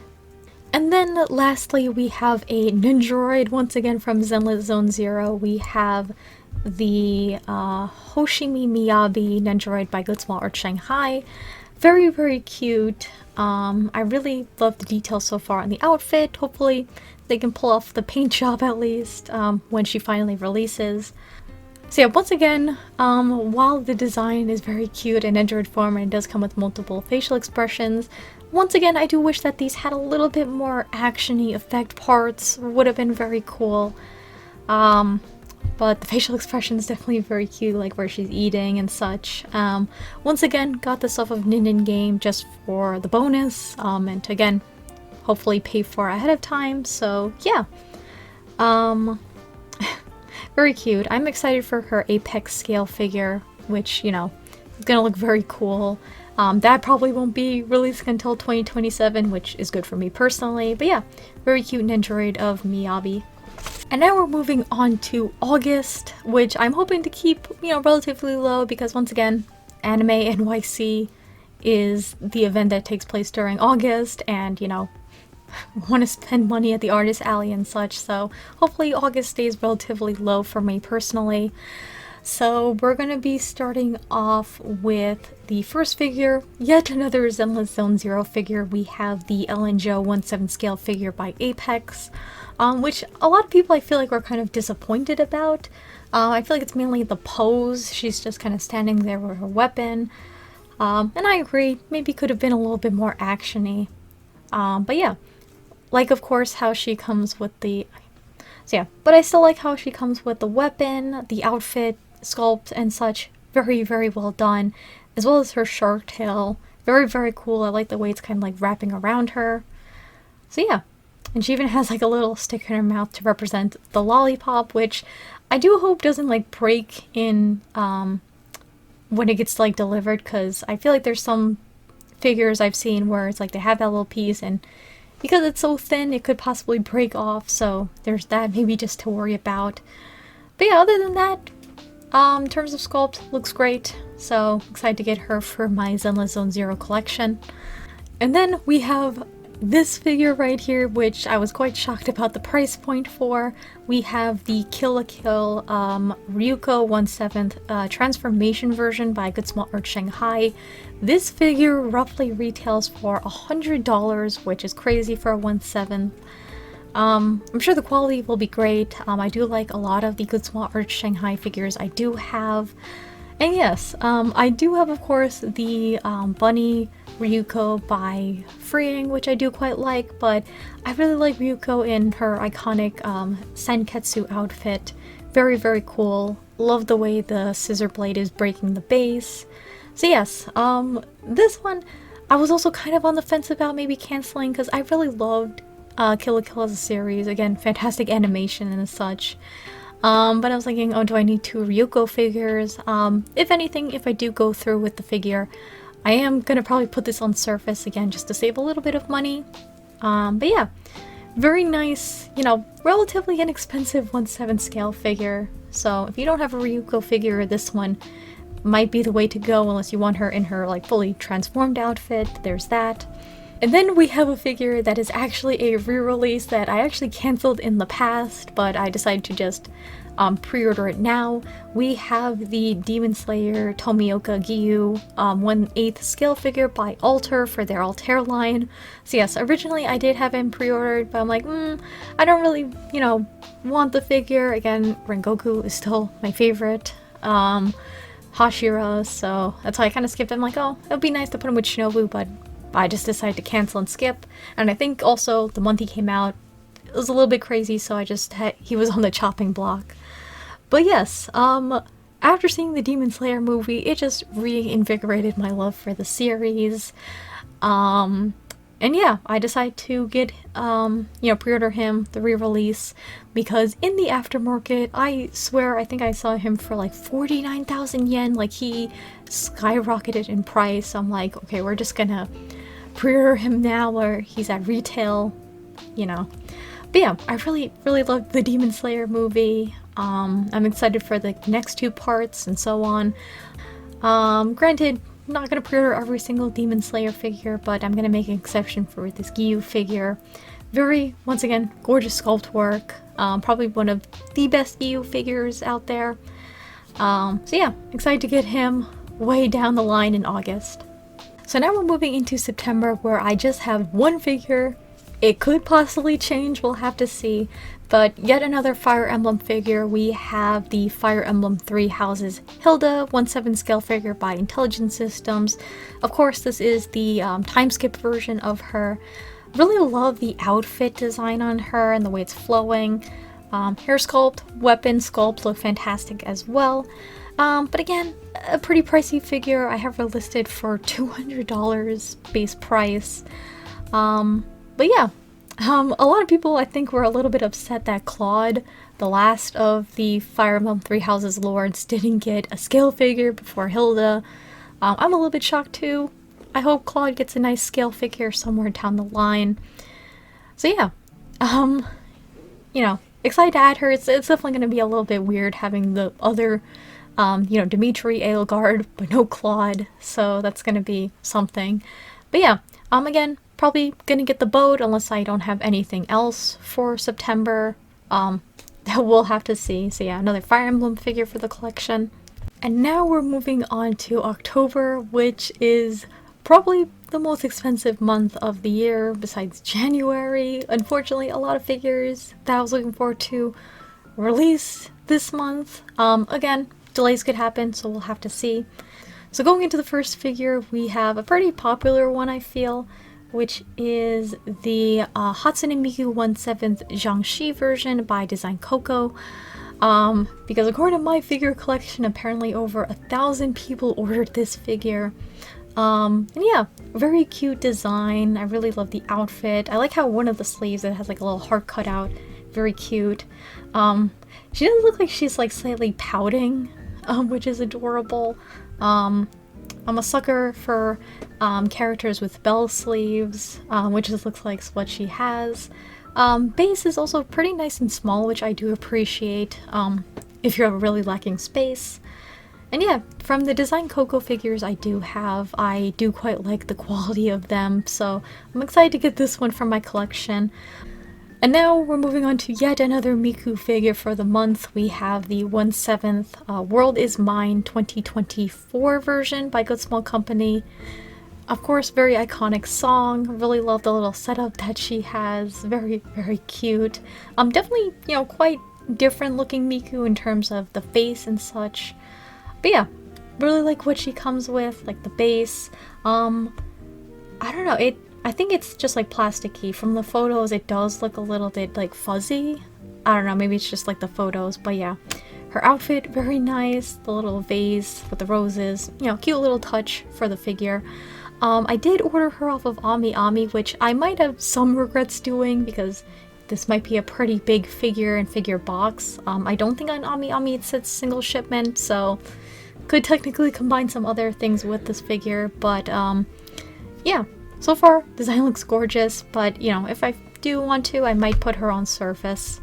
And then lastly we have a Nendoroid, once again from Zenless Zone Zero. We have the Hoshimi Miyabi Nendoroid by Good Small Art Shanghai. Very, very cute. I really love the details so far on the outfit. Hopefully they can pull off the paint job at least when she finally releases. So yeah, once again, while the design is very cute in Android form and it does come with multiple facial expressions, once again I do wish that these had a little bit more action-y effect parts. Would have been very cool. But the facial expression is definitely very cute, like where she's eating and such. Once again, got this off of Nin Game just for the bonus, and to again, hopefully pay for ahead of time, so yeah. Very cute. I'm excited for her Apex scale figure, which, you know, is gonna look very cool. That probably won't be released until 2027, which is good for me personally, but yeah, very cute Nendoroid of Miyabi. And now we're moving on to August, which I'm hoping to keep, relatively low because once again, Anime NYC is the event that takes place during August, and want to spend money at the artist alley and such, so hopefully August stays relatively low for me personally. So we're going to be starting off with the first figure, yet another Zenless Zone 0 figure. We have the Ellen Jo 1/7 scale figure by Apex, which a lot of people I feel like were kind of disappointed about. I feel like it's mainly the pose. She's just kind of standing there with her weapon. And I agree, maybe could have been a little bit more actiony. But yeah, like of course how she comes with the... So yeah, but I still like how she comes with the weapon, the outfit, sculpt and such. Very, very well done. As well as her shark tail. Very, very cool. I like the way it's kind of like wrapping around her. So yeah. And she even has like a little stick in her mouth to represent the lollipop, which I do hope doesn't like break in when it gets like delivered, because I feel like there's some figures I've seen where it's like they have that little piece and because it's so thin it could possibly break off, so there's that maybe just to worry about. But yeah, other than that, in terms of sculpt, looks great, so excited to get her for my Zenless Zone 0 collection. And then we have this figure right here, which I was quite shocked about the price point for. We have the Kill la Kill Ryuko 1/7 transformation version by Good Small Art Shanghai. This figure roughly retails for $100, which is crazy for a 1/7. I'm sure the quality will be great. I do like a lot of the Good Small Art Shanghai figures I do have. And yes, I do have, of course, the Bunny Ryuko by Freeing, which I do quite like, but I really like Ryuko in her iconic Senketsu outfit. Very, very cool. Love the way the scissor blade is breaking the base. So yes, this one I was also kind of on the fence about maybe canceling because I really loved Kill la Kill as a series. Again, fantastic animation and such. But I was thinking, oh, do I need 2 Ryuko figures? If anything, if I do go through with the figure, I am gonna probably put this on Surface again just to save a little bit of money. But yeah, very nice, relatively inexpensive 1/7 scale figure. So if you don't have a Ryuko figure, this one might be the way to go unless you want her in her like fully transformed outfit. There's that. And then we have a figure that is actually a re-release that I actually cancelled in the past, but I decided to just pre-order it now. We have the Demon Slayer Tomioka Giyu 1/8 scale figure by Alter for their Altair line. So yes, originally I did have him pre-ordered, but I'm like, I don't really, want the figure. Again, Rengoku is still my favorite. Hashira, so that's why I kind of skipped. I'm like, oh, it would be nice to put him with Shinobu, but I just decided to cancel and skip. And I think also the month he came out, it was a little bit crazy, so I just he was on the chopping block. But yes, after seeing the Demon Slayer movie, it just reinvigorated my love for the series. And yeah, I decided to get, pre-order him, the re-release, because in the aftermarket, I swear, I think I saw him for like 49,000 yen, like he skyrocketed in price. I'm like, okay, we're just gonna pre-order him now where he's at retail, But yeah, I really, really loved the Demon Slayer movie. I'm excited for the next 2 parts and so on. Granted, I'm not going to pre-order every single Demon Slayer figure, but I'm going to make an exception for this Giyu figure. Very, once again, gorgeous sculpt work. Probably one of the best Giyu figures out there. So yeah, excited to get him way down the line in August. So now we're moving into September, where I just have 1 figure. It could possibly change, we'll have to see. But yet another Fire Emblem figure. We have the Fire Emblem 3 Houses Hilda 1/7 scale figure by Intelligent Systems. Of course, this is the time skip version of her. Really love the outfit design on her and the way it's flowing. Hair sculpt, weapon sculpt look fantastic as well. But again, a pretty pricey figure. I have her listed for $200 base price. But yeah. A lot of people I think were a little bit upset that Claude, the last of the Fire Emblem 3 Houses Lords, didn't get a scale figure before Hilda. I'm a little bit shocked too. I hope Claude gets a nice scale figure somewhere down the line. So yeah, excited to add her. It's definitely going to be a little bit weird having the other, you know, Dimitri, Aelgard, but no Claude, so that's going to be something. But yeah, again, probably going to get the boat unless I don't have anything else for September. That we'll have to see. So yeah, another Fire Emblem figure for the collection. And now we're moving on to October, which is probably the most expensive month of the year besides January. Unfortunately, a lot of figures that I was looking forward to release this month. Again, delays could happen, so we'll have to see. So going into the first figure, we have a pretty popular one, I feel, which is the Hatsune Miku 1/7 Jiangxi version by Design Coco. Because according to my figure collection, apparently over 1,000 people ordered this figure. And yeah, very cute design. I really love the outfit. I like how one of the sleeves, it has like a little heart cut out. Very cute. She doesn't look like she's like slightly pouting, which is adorable. I'm a sucker for characters with bell sleeves, which just looks like what she has. Base is also pretty nice and small, which I do appreciate if you're really lacking space. And yeah, from the Design Coco figures I do quite like the quality of them, so I'm excited to get this one from my collection. And now we're moving on to yet another Miku figure for the month. We have the 1/7 World Is Mine 2024 version by Good Small Company. Of course, very iconic song. Really love the little setup that she has. Very, very cute. Definitely, you know, quite different looking Miku in terms of the face and such. But yeah, really like what she comes with, like the base. I don't know, I think it's just like plasticky. From the photos, it does look a little bit like fuzzy. I don't know, maybe it's just like the photos, but yeah. Her outfit, very nice. The little vase with the roses, you know, cute little touch for the figure. I did order her off of AmiAmi, which I might have some regrets doing because this might be a pretty big figure and figure box. I don't think on AmiAmi it says single shipment, so could technically combine some other things with this figure, but yeah. So far, design looks gorgeous, but you know, if I do want to, I might put her on Surface.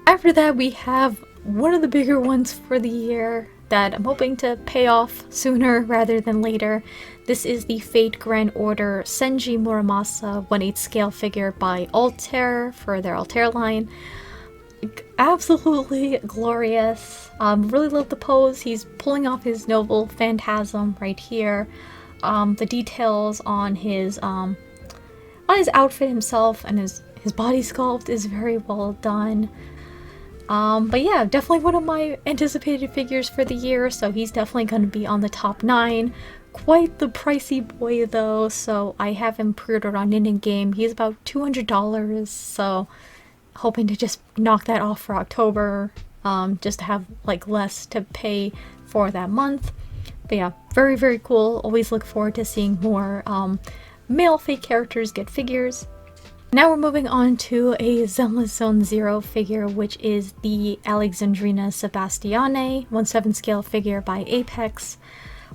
After that, we have one of the bigger ones for the year that I'm hoping to pay off sooner rather than later. This is the Fate Grand Order Senji Muramasa 1/8 scale figure by Altair for their Altair line. Absolutely glorious. Really love the pose. He's pulling off his noble phantasm right here. The details on his outfit himself and his body sculpt is very well done. But yeah, definitely one of my anticipated figures for the year, so he's definitely going to be on the top 9. Quite the pricey boy though, so I have him pre-ordered on in-game. He's about $200, so hoping to just knock that off for October, just to have like less to pay for that month. But yeah, very, very cool. Always look forward to seeing more male Fate characters get figures. Now we're moving on to a Zenless Zone 0 figure, which is the Alexandrina Sebastiane 1/7 scale figure by Apex.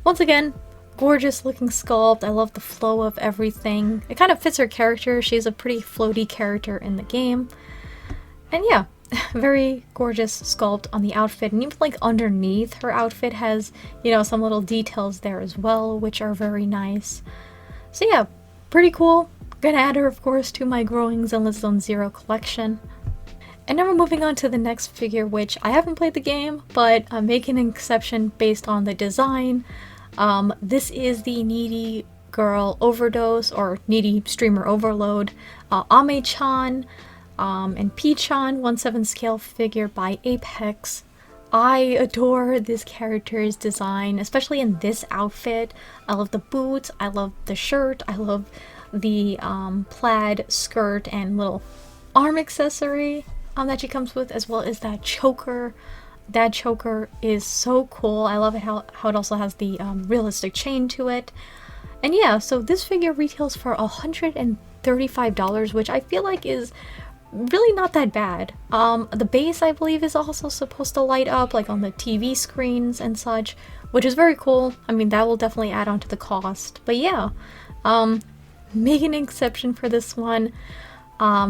Once again, gorgeous looking sculpt. I love the flow of everything. It kind of fits her character. She's a pretty floaty character in the game. And yeah, very gorgeous sculpt on the outfit, and even like underneath her outfit has, you know, some little details there as well, which are very nice. So yeah, pretty cool. Gonna add her, of course, to my growing Zenless Zone 0 collection. And now we're moving on to the next figure, which I haven't played the game, but I'm making an exception based on the design. This is the Needy Girl Overdose, or Needy Streamer Overload, Ame-chan, and P-chan 1/7 scale figure by Apex. I adore this character's design, especially in this outfit. I love the boots, I love the shirt, I love the plaid skirt and little arm accessory that she comes with, as well as that choker. That choker is so cool. I love it how it also has the realistic chain to it. And yeah, so this figure retails for $135, which I feel like is really not that bad. The base, I believe, is also supposed to light up like on the TV screens and such, which is very cool. I mean, that will definitely add on to the cost. But yeah, make an exception for this one.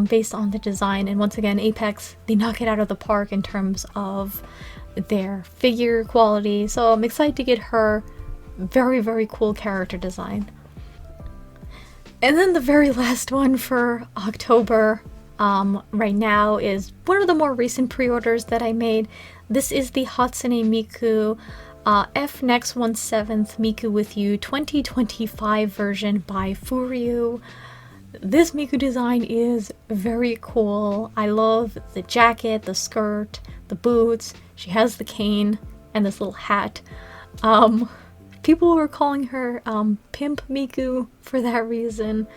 based on the design. And once again, Apex, they knock it out of the park in terms of their figure quality. So I'm excited to get her. Very, very cool character design. And then the very last one for October right now is one of the more recent pre-orders that I made. This is the Hatsune Miku F Next 1/7 Miku with You 2025 version by Furyu. This Miku design is very cool. I love the jacket, the skirt, the boots. She has the cane and this little hat. People were calling her Pimp Miku for that reason.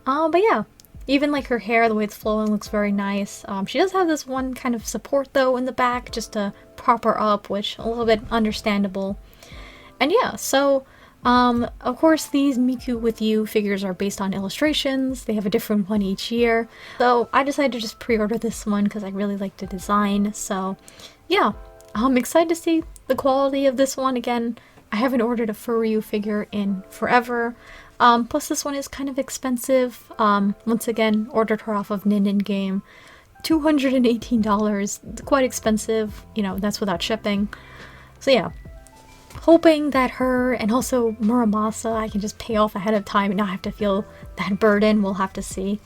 But yeah, even like her hair, the way it's flowing looks very nice. She does have this one kind of support though in the back just to prop her up, which a little bit understandable. And yeah, so of course these Miku with You figures are based on illustrations. They have a different one each year. So I decided to just pre-order this one because I really like the design. So yeah, I'm excited to see the quality of this one again. I haven't ordered a Furyu figure in forever. Plus this one is kind of expensive. Once again, ordered her off of Ninden Game. $218, quite expensive, you know, that's without shipping. So yeah, hoping that her and also Muramasa I can just pay off ahead of time and not have to feel that burden. We'll have to see.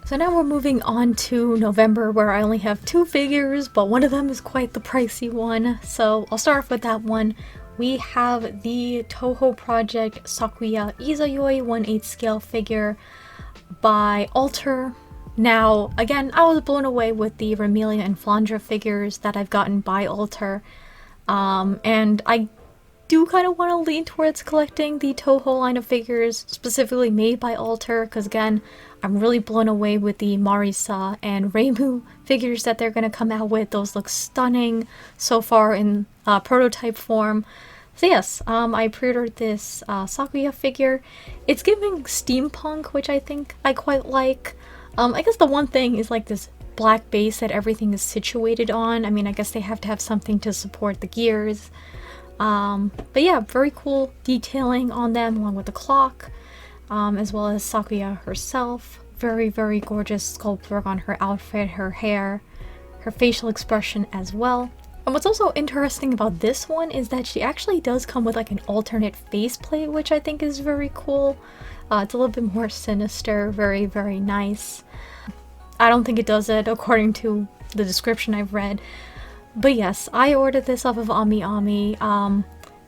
So now we're moving on to November, where I only have 2 figures, but one of them is quite the pricey one. So I'll start off with that one. We have the Toho Project Sakuya Izayoi 1/8 scale figure by Alter. Now, again, I was blown away with the Ramelia and Flandra figures that I've gotten by Alter. And I do kind of want to lean towards collecting the Toho line of figures, specifically made by Alter, because again, I'm really blown away with the Marisa and Reimu figures that they're going to come out with. Those look stunning so far in prototype form. So yes, I pre-ordered this Sakuya figure. It's giving steampunk, which I think I quite like. I guess the one thing is like this black base that everything is situated on. I mean, I guess they have to have something to support the gears. But yeah, very cool detailing on them along with the clock, as well as Sakuya herself. Very, very gorgeous sculpt work on her outfit, her hair, her facial expression as well. And what's also interesting about this one is that she actually does come with like an alternate faceplate, which I think is very cool. It's a little bit more sinister, very, very nice. I don't think it does it according to the description I've read. But yes, I ordered this off of AmiAmi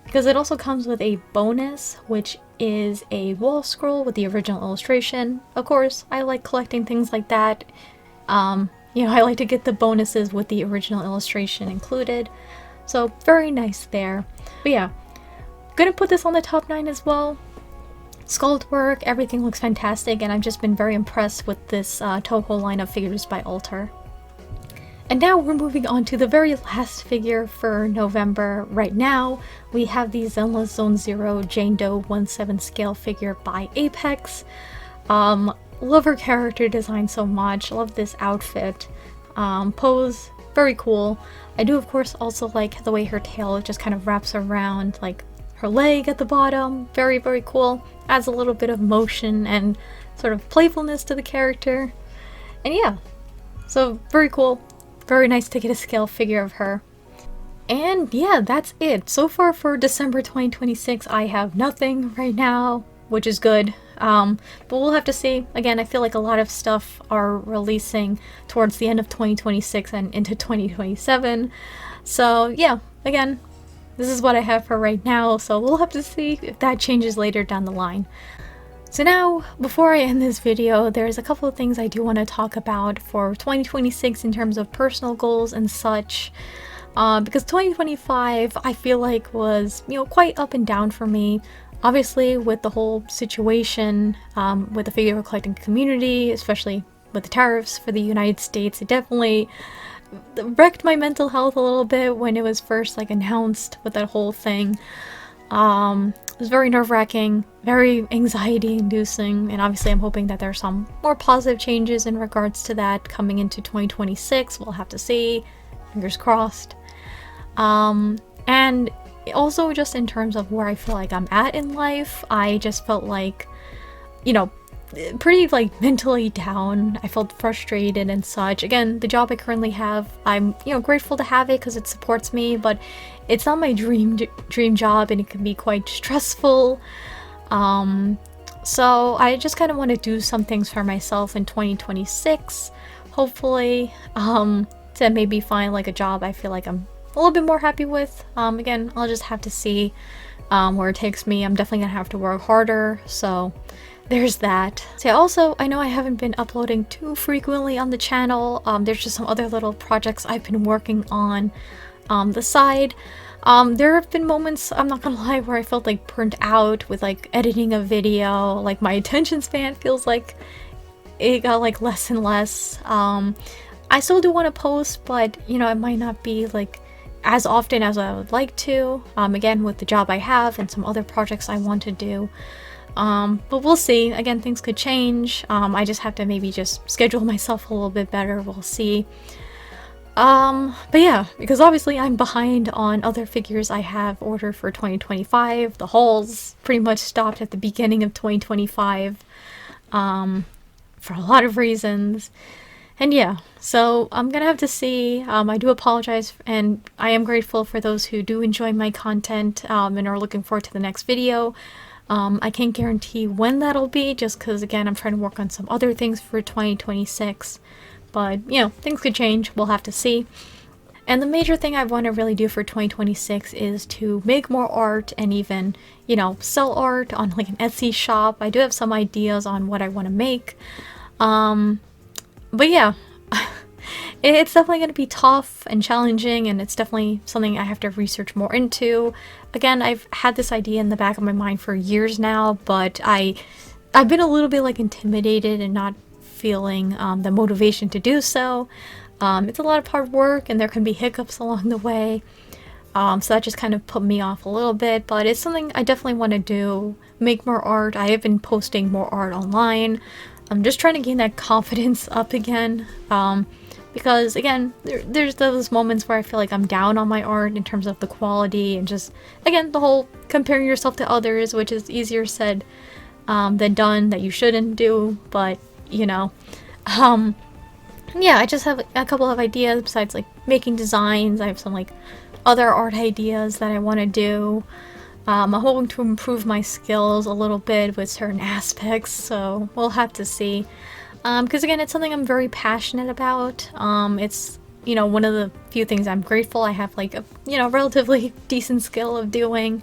because it also comes with a bonus, which is a wall scroll with the original illustration. Of course, I like collecting things like that. You know, I like to get the bonuses with the original illustration included. So very nice there. But yeah, gonna put this on the top 9 as well. Sculpt work, everything looks fantastic, and I've just been very impressed with this Toho line of figures by Alter. And now we're moving on to the very last figure for November. Right now, we have the Zenless Zone Zero Jane Doe 1/7 scale figure by Apex. Love her character design so much. Love this outfit. Pose, very cool. I do of course also like the way her tail just kind of wraps around like her leg at the bottom. Very, very cool. Adds a little bit of motion and sort of playfulness to the character. And yeah, so very cool. Very nice to get a scale figure of her. And yeah, that's it. So far for December 2026, I have nothing right now, which is good. But we'll have to see. Again, I feel like a lot of stuff are releasing towards the end of 2026 and into 2027. So yeah, again, this is what I have for right now, so we'll have to see if that changes later down the line. So now, before I end this video, there's a couple of things I do want to talk about for 2026 in terms of personal goals and such. Because 2025, I feel like was, you know, quite up and down for me. Obviously, with the whole situation with the figure collecting community, especially with the tariffs for the United States, it definitely wrecked my mental health a little bit when it was first like announced with that whole thing. It was very nerve-wracking, very anxiety-inducing, and obviously I'm hoping that there's some more positive changes in regards to that coming into 2026. We'll have to see. Fingers crossed. And also just in terms of where I feel like I'm at in life, I just felt like, you know, pretty like mentally down. I felt frustrated and such. Again, the job I currently have, I'm grateful to have it because it supports me, but it's not my dream job, and it can be quite stressful. So I just kind of want to do some things for myself in 2026, hopefully, to maybe find like a job I feel like I'm a little bit more happy with. Again, I'll just have to see where it takes me. I'm definitely gonna have to work harder, so there's that. So yeah, also, I know I haven't been uploading too frequently on the channel. There's just some other little projects I've been working on the side. There have been moments, I'm not gonna lie, where I felt like burnt out with like editing a video. Like my attention span feels like it got like less and less. I still do want to post, but it might not be like as often as I would like to. Again, with the job I have and some other projects I want to do. But we'll see. Again, things could change. I just have to maybe just schedule myself a little bit better. We'll see. But yeah, because obviously I'm behind on other figures I have ordered for 2025. The hauls pretty much stopped at the beginning of 2025, for a lot of reasons. And yeah, so I'm gonna have to see. I do apologize, and I am grateful for those who do enjoy my content, and are looking forward to the next video. I can't guarantee when that'll be, just because, again, I'm trying to work on some other things for 2026. But, things could change. We'll have to see. And the major thing I want to really do for 2026 is to make more art and even, sell art on like an Etsy shop. I do have some ideas on what I want to make. But yeah, it's definitely going to be tough and challenging, and it's definitely something I have to research more into. Again, I've had this idea in the back of my mind for years now, but I've been a little bit like intimidated and not feeling the motivation to do so. It's a lot of hard work, and there can be hiccups along the way. So that just kind of put me off a little bit, but it's something I definitely want to do. Make more art. I have been posting more art online. I'm just trying to gain that confidence up again. Because again, there's those moments where I feel like I'm down on my art in terms of the quality, and just, again, the whole comparing yourself to others, which is easier said than done, that you shouldn't do, but yeah, I just have a couple of ideas besides like making designs. I have some like other art ideas that I want to do. I'm hoping to improve my skills a little bit with certain aspects, so we'll have to see. Because again, it's something I'm very passionate about. It's, one of the few things I'm grateful I have like a, relatively decent skill of doing.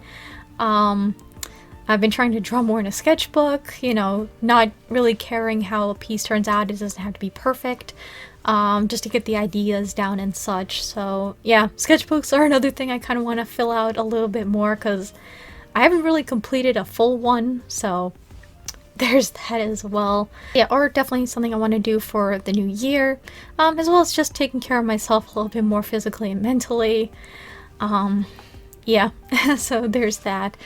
I've been trying to draw more in a sketchbook, not really caring how a piece turns out. It doesn't have to be perfect, just to get the ideas down and such. So yeah, sketchbooks are another thing I kind of want to fill out a little bit more, because I haven't really completed a full one, so there's that as well. Yeah, art definitely something I want to do for the new year, as well as just taking care of myself a little bit more physically and mentally. Yeah, so there's that.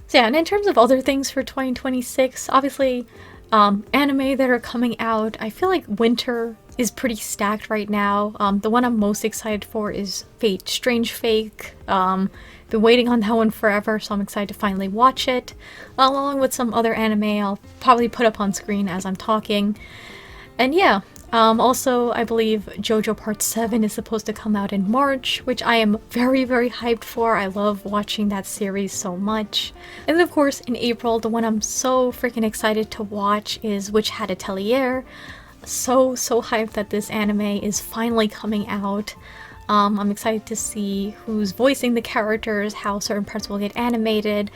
So yeah, and in terms of other things for 2026, obviously, anime that are coming out, I feel like winter is pretty stacked right now. The one I'm most excited for is Fate Strange Fake. Been waiting on that one forever, so I'm excited to finally watch it, along with some other anime I'll probably put up on screen as I'm talking. And yeah, also I believe JoJo Part 7 is supposed to come out in March, which I am very, very hyped for. I love watching that series so much. And then of course in April, the one I'm so freaking excited to watch is Witch Hat Atelier. So hyped that this anime is finally coming out. I'm excited to see who's voicing the characters, how certain parts will get animated.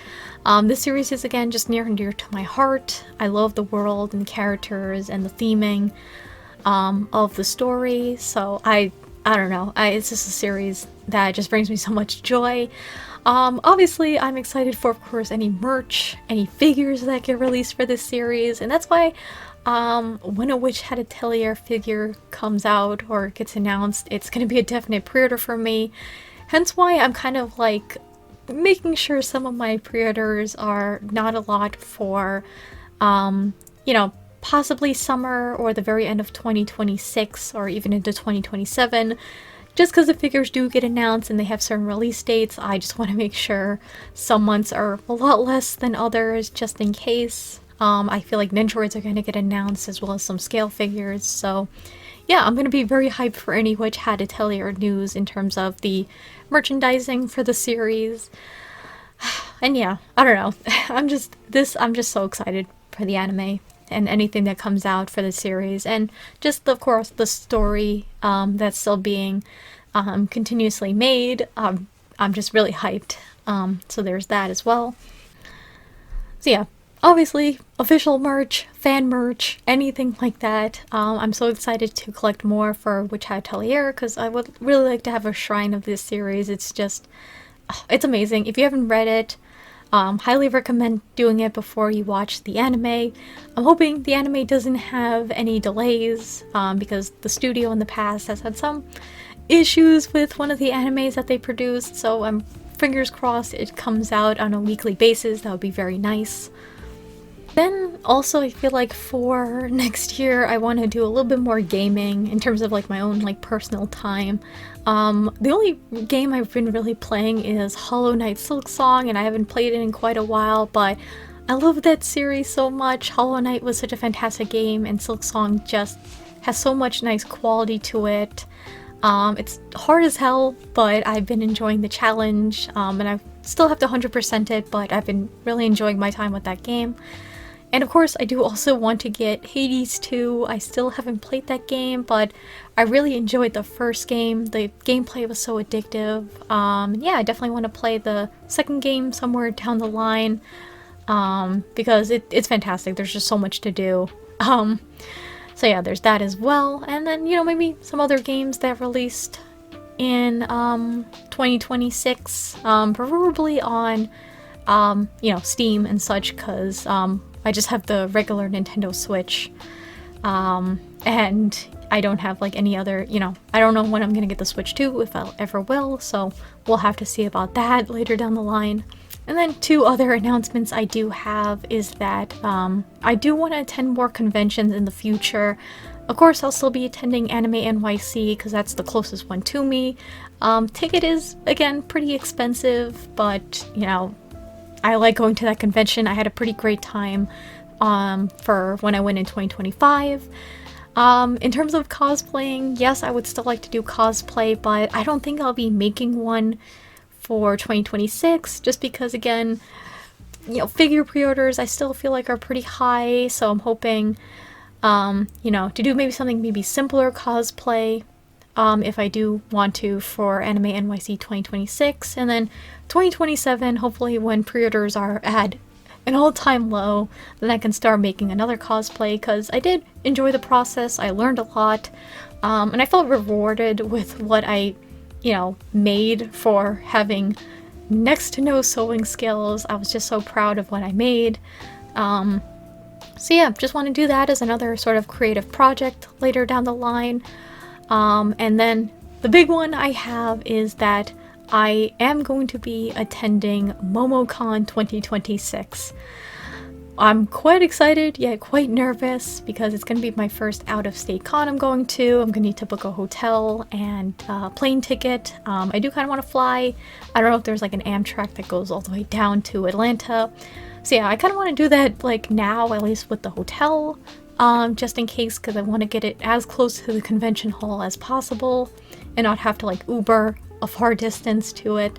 This series is again just near and dear to my heart. I love the world and the characters and the theming of the story, so I don't know, it's just a series that just brings me so much joy. Obviously I'm excited for, of course, any merch, any figures that get released for this series, and that's why when a Witch Hat Atelier figure comes out or gets announced, it's going to be a definite pre-order for me. Hence why I'm kind of like making sure some of my pre-orders are not a lot for, possibly summer or the very end of 2026 or even into 2027. Just because the figures do get announced and they have certain release dates, I just want to make sure some months are a lot less than others, just in case. I feel like Nintroids are going to get announced, as well as some scale figures. So yeah, I'm going to be very hyped for any Witch Hat Atelier news in terms of the merchandising for the series. And yeah, I don't know. I'm just so excited for the anime and anything that comes out for the series, and just of course the story that's still being continuously made. I'm just really hyped. So there's that as well. So yeah, obviously official merch, fan merch, anything like that. I'm so excited to collect more for Witch Hat Atelier, because I would really like to have a shrine of this series. It's just, it's amazing. If you haven't read it, highly recommend doing it before you watch the anime. I'm hoping the anime doesn't have any delays, because the studio in the past has had some issues with one of the animes that they produced, so I'm fingers crossed it comes out on a weekly basis. That would be very nice. Then also, I feel like for next year I want to do a little bit more gaming in terms of like my own like personal time. The only game I've been really playing is Hollow Knight Silksong, and I haven't played it in quite a while, but I love that series so much. Hollow Knight was such a fantastic game, and Silksong just has so much nice quality to it. It's hard as hell, but I've been enjoying the challenge, and I still have to 100% it, but I've been really enjoying my time with that game. And of course, I do also want to get Hades 2. I still haven't played that game, but I really enjoyed the first game. The gameplay was so addictive. Yeah, I definitely want to play the second game somewhere down the line, because it's fantastic. There's just so much to do. So yeah, there's that as well. And then, you know, maybe some other games that released in 2026, preferably on, you know, Steam and such, because I just have the regular Nintendo Switch, and I don't have like any other, you know, I don't know when I'm gonna get the Switch 2, if I'll ever will, so we'll have to see about that later down the line. And then two other announcements I do have is that I do want to attend more conventions in the future. Of course, I'll still be attending Anime NYC because that's the closest one to me. Ticket is, again, pretty expensive, but, you know, I like going to that convention. I had a pretty great time for when I went in 2025. In terms of cosplaying, yes, I would still like to do cosplay, but I don't think I'll be making one for 2026, just because, again, you know, figure pre-orders I still feel like are pretty high, so I'm hoping, you know, to do maybe something maybe simpler cosplay, if I do want to, for Anime NYC 2026, and then 2027, hopefully when pre-orders are at an all-time low, then I can start making another cosplay, because I did enjoy the process. I learned a lot, and I felt rewarded with what I, you know, made for having next to no sewing skills. I was just so proud of what I made. So yeah, just want to do that as another sort of creative project later down the line. And then the big one I have is that I am going to be attending MomoCon 2026. I'm quite excited, yet quite nervous, because it's going to be my first out-of-state con I'm going to. I'm going to need to book a hotel and plane ticket. I do kind of want to fly. I don't know if there's like an Amtrak that goes all the way down to Atlanta. So yeah, I kind of want to do that like now, at least with the hotel, just in case, because I want to get it as close to the convention hall as possible and not have to like Uber a far distance to it.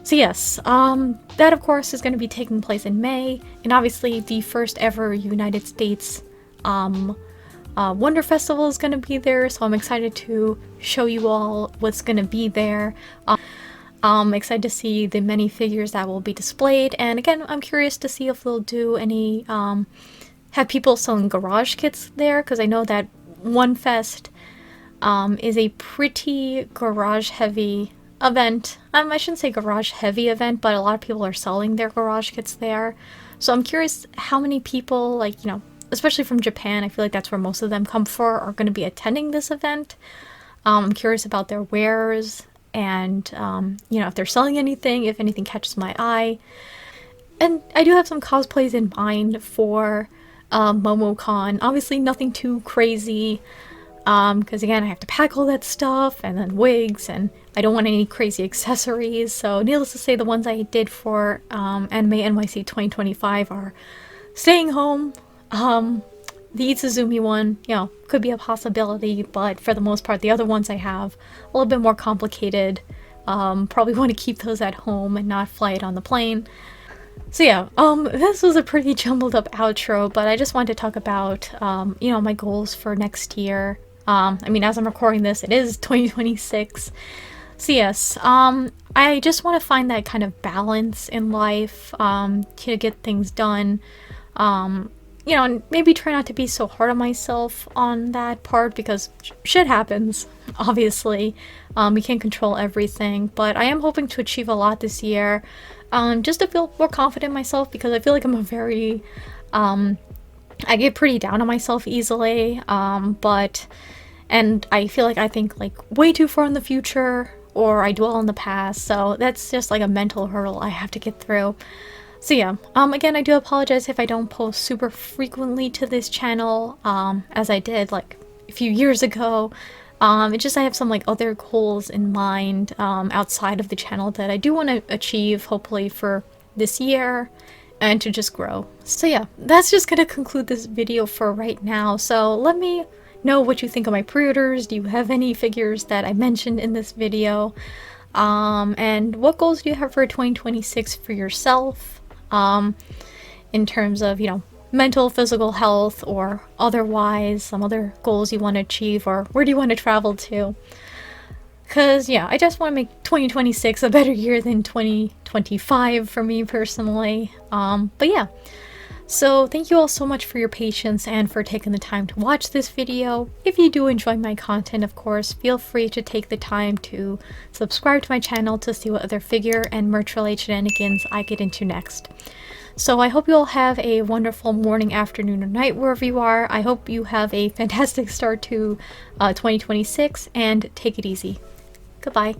So yes, that of course is going to be taking place in May, and obviously the first ever United States Wonder Festival is going to be there, so I'm excited to show you all what's going to be there. I'm excited to see the many figures that will be displayed, and again, I'm curious to see if they'll do any, have people selling garage kits there, because I know that One Fest is a pretty garage heavy event. I shouldn't say garage heavy event, but a lot of people are selling their garage kits there. So I'm curious how many people, like, you know, especially from Japan, I feel like that's where most of them come for, are going to be attending this event. I'm curious about their wares and, you know, if they're selling anything, if anything catches my eye. And I do have some cosplays in mind for MomoCon. Obviously nothing too crazy, because again, I have to pack all that stuff, and then wigs, and I don't want any crazy accessories. So needless to say, the ones I did for Anime NYC 2025 are staying home. The Izuzumi one, you know, could be a possibility, but for the most part, the other ones I have a little bit more complicated. Probably want to keep those at home and not fly it on the plane. So yeah, this was a pretty jumbled up outro, but I just wanted to talk about, you know, my goals for next year. I mean, as I'm recording this, it is 2026. So yes, I just want to find that kind of balance in life, to get things done. You know, and maybe try not to be so hard on myself on that part, because shit happens, obviously. We can't control everything, but I am hoping to achieve a lot this year, just to feel more confident in myself, because I feel like I'm a very, I get pretty down on myself easily, and I feel like I think like way too far in the future, or I dwell on the past, so that's just like a mental hurdle I have to get through. So yeah, again, I do apologize if I don't post super frequently to this channel, as I did like a few years ago. It's just I have some like other goals in mind, outside of the channel that I do want to achieve, hopefully for this year, and to just grow. So yeah, that's just gonna conclude this video for right now. So let me know what you think of my pre-orders. Do you have any figures that I mentioned in this video? And what goals do you have for 2026 for yourself? In terms of, you know, mental, physical health, or otherwise, some other goals you want to achieve, or where do you want to travel to? Because, yeah, I just want to make 2026 a better year than 2025 for me personally. But yeah, so thank you all so much for your patience and for taking the time to watch this video. If you do enjoy my content, of course, feel free to take the time to subscribe to my channel to see what other figure and merch related shenanigans I get into next. So I hope you all have a wonderful morning, afternoon, or night wherever you are. I hope you have a fantastic start to 2026, and take it easy. Goodbye.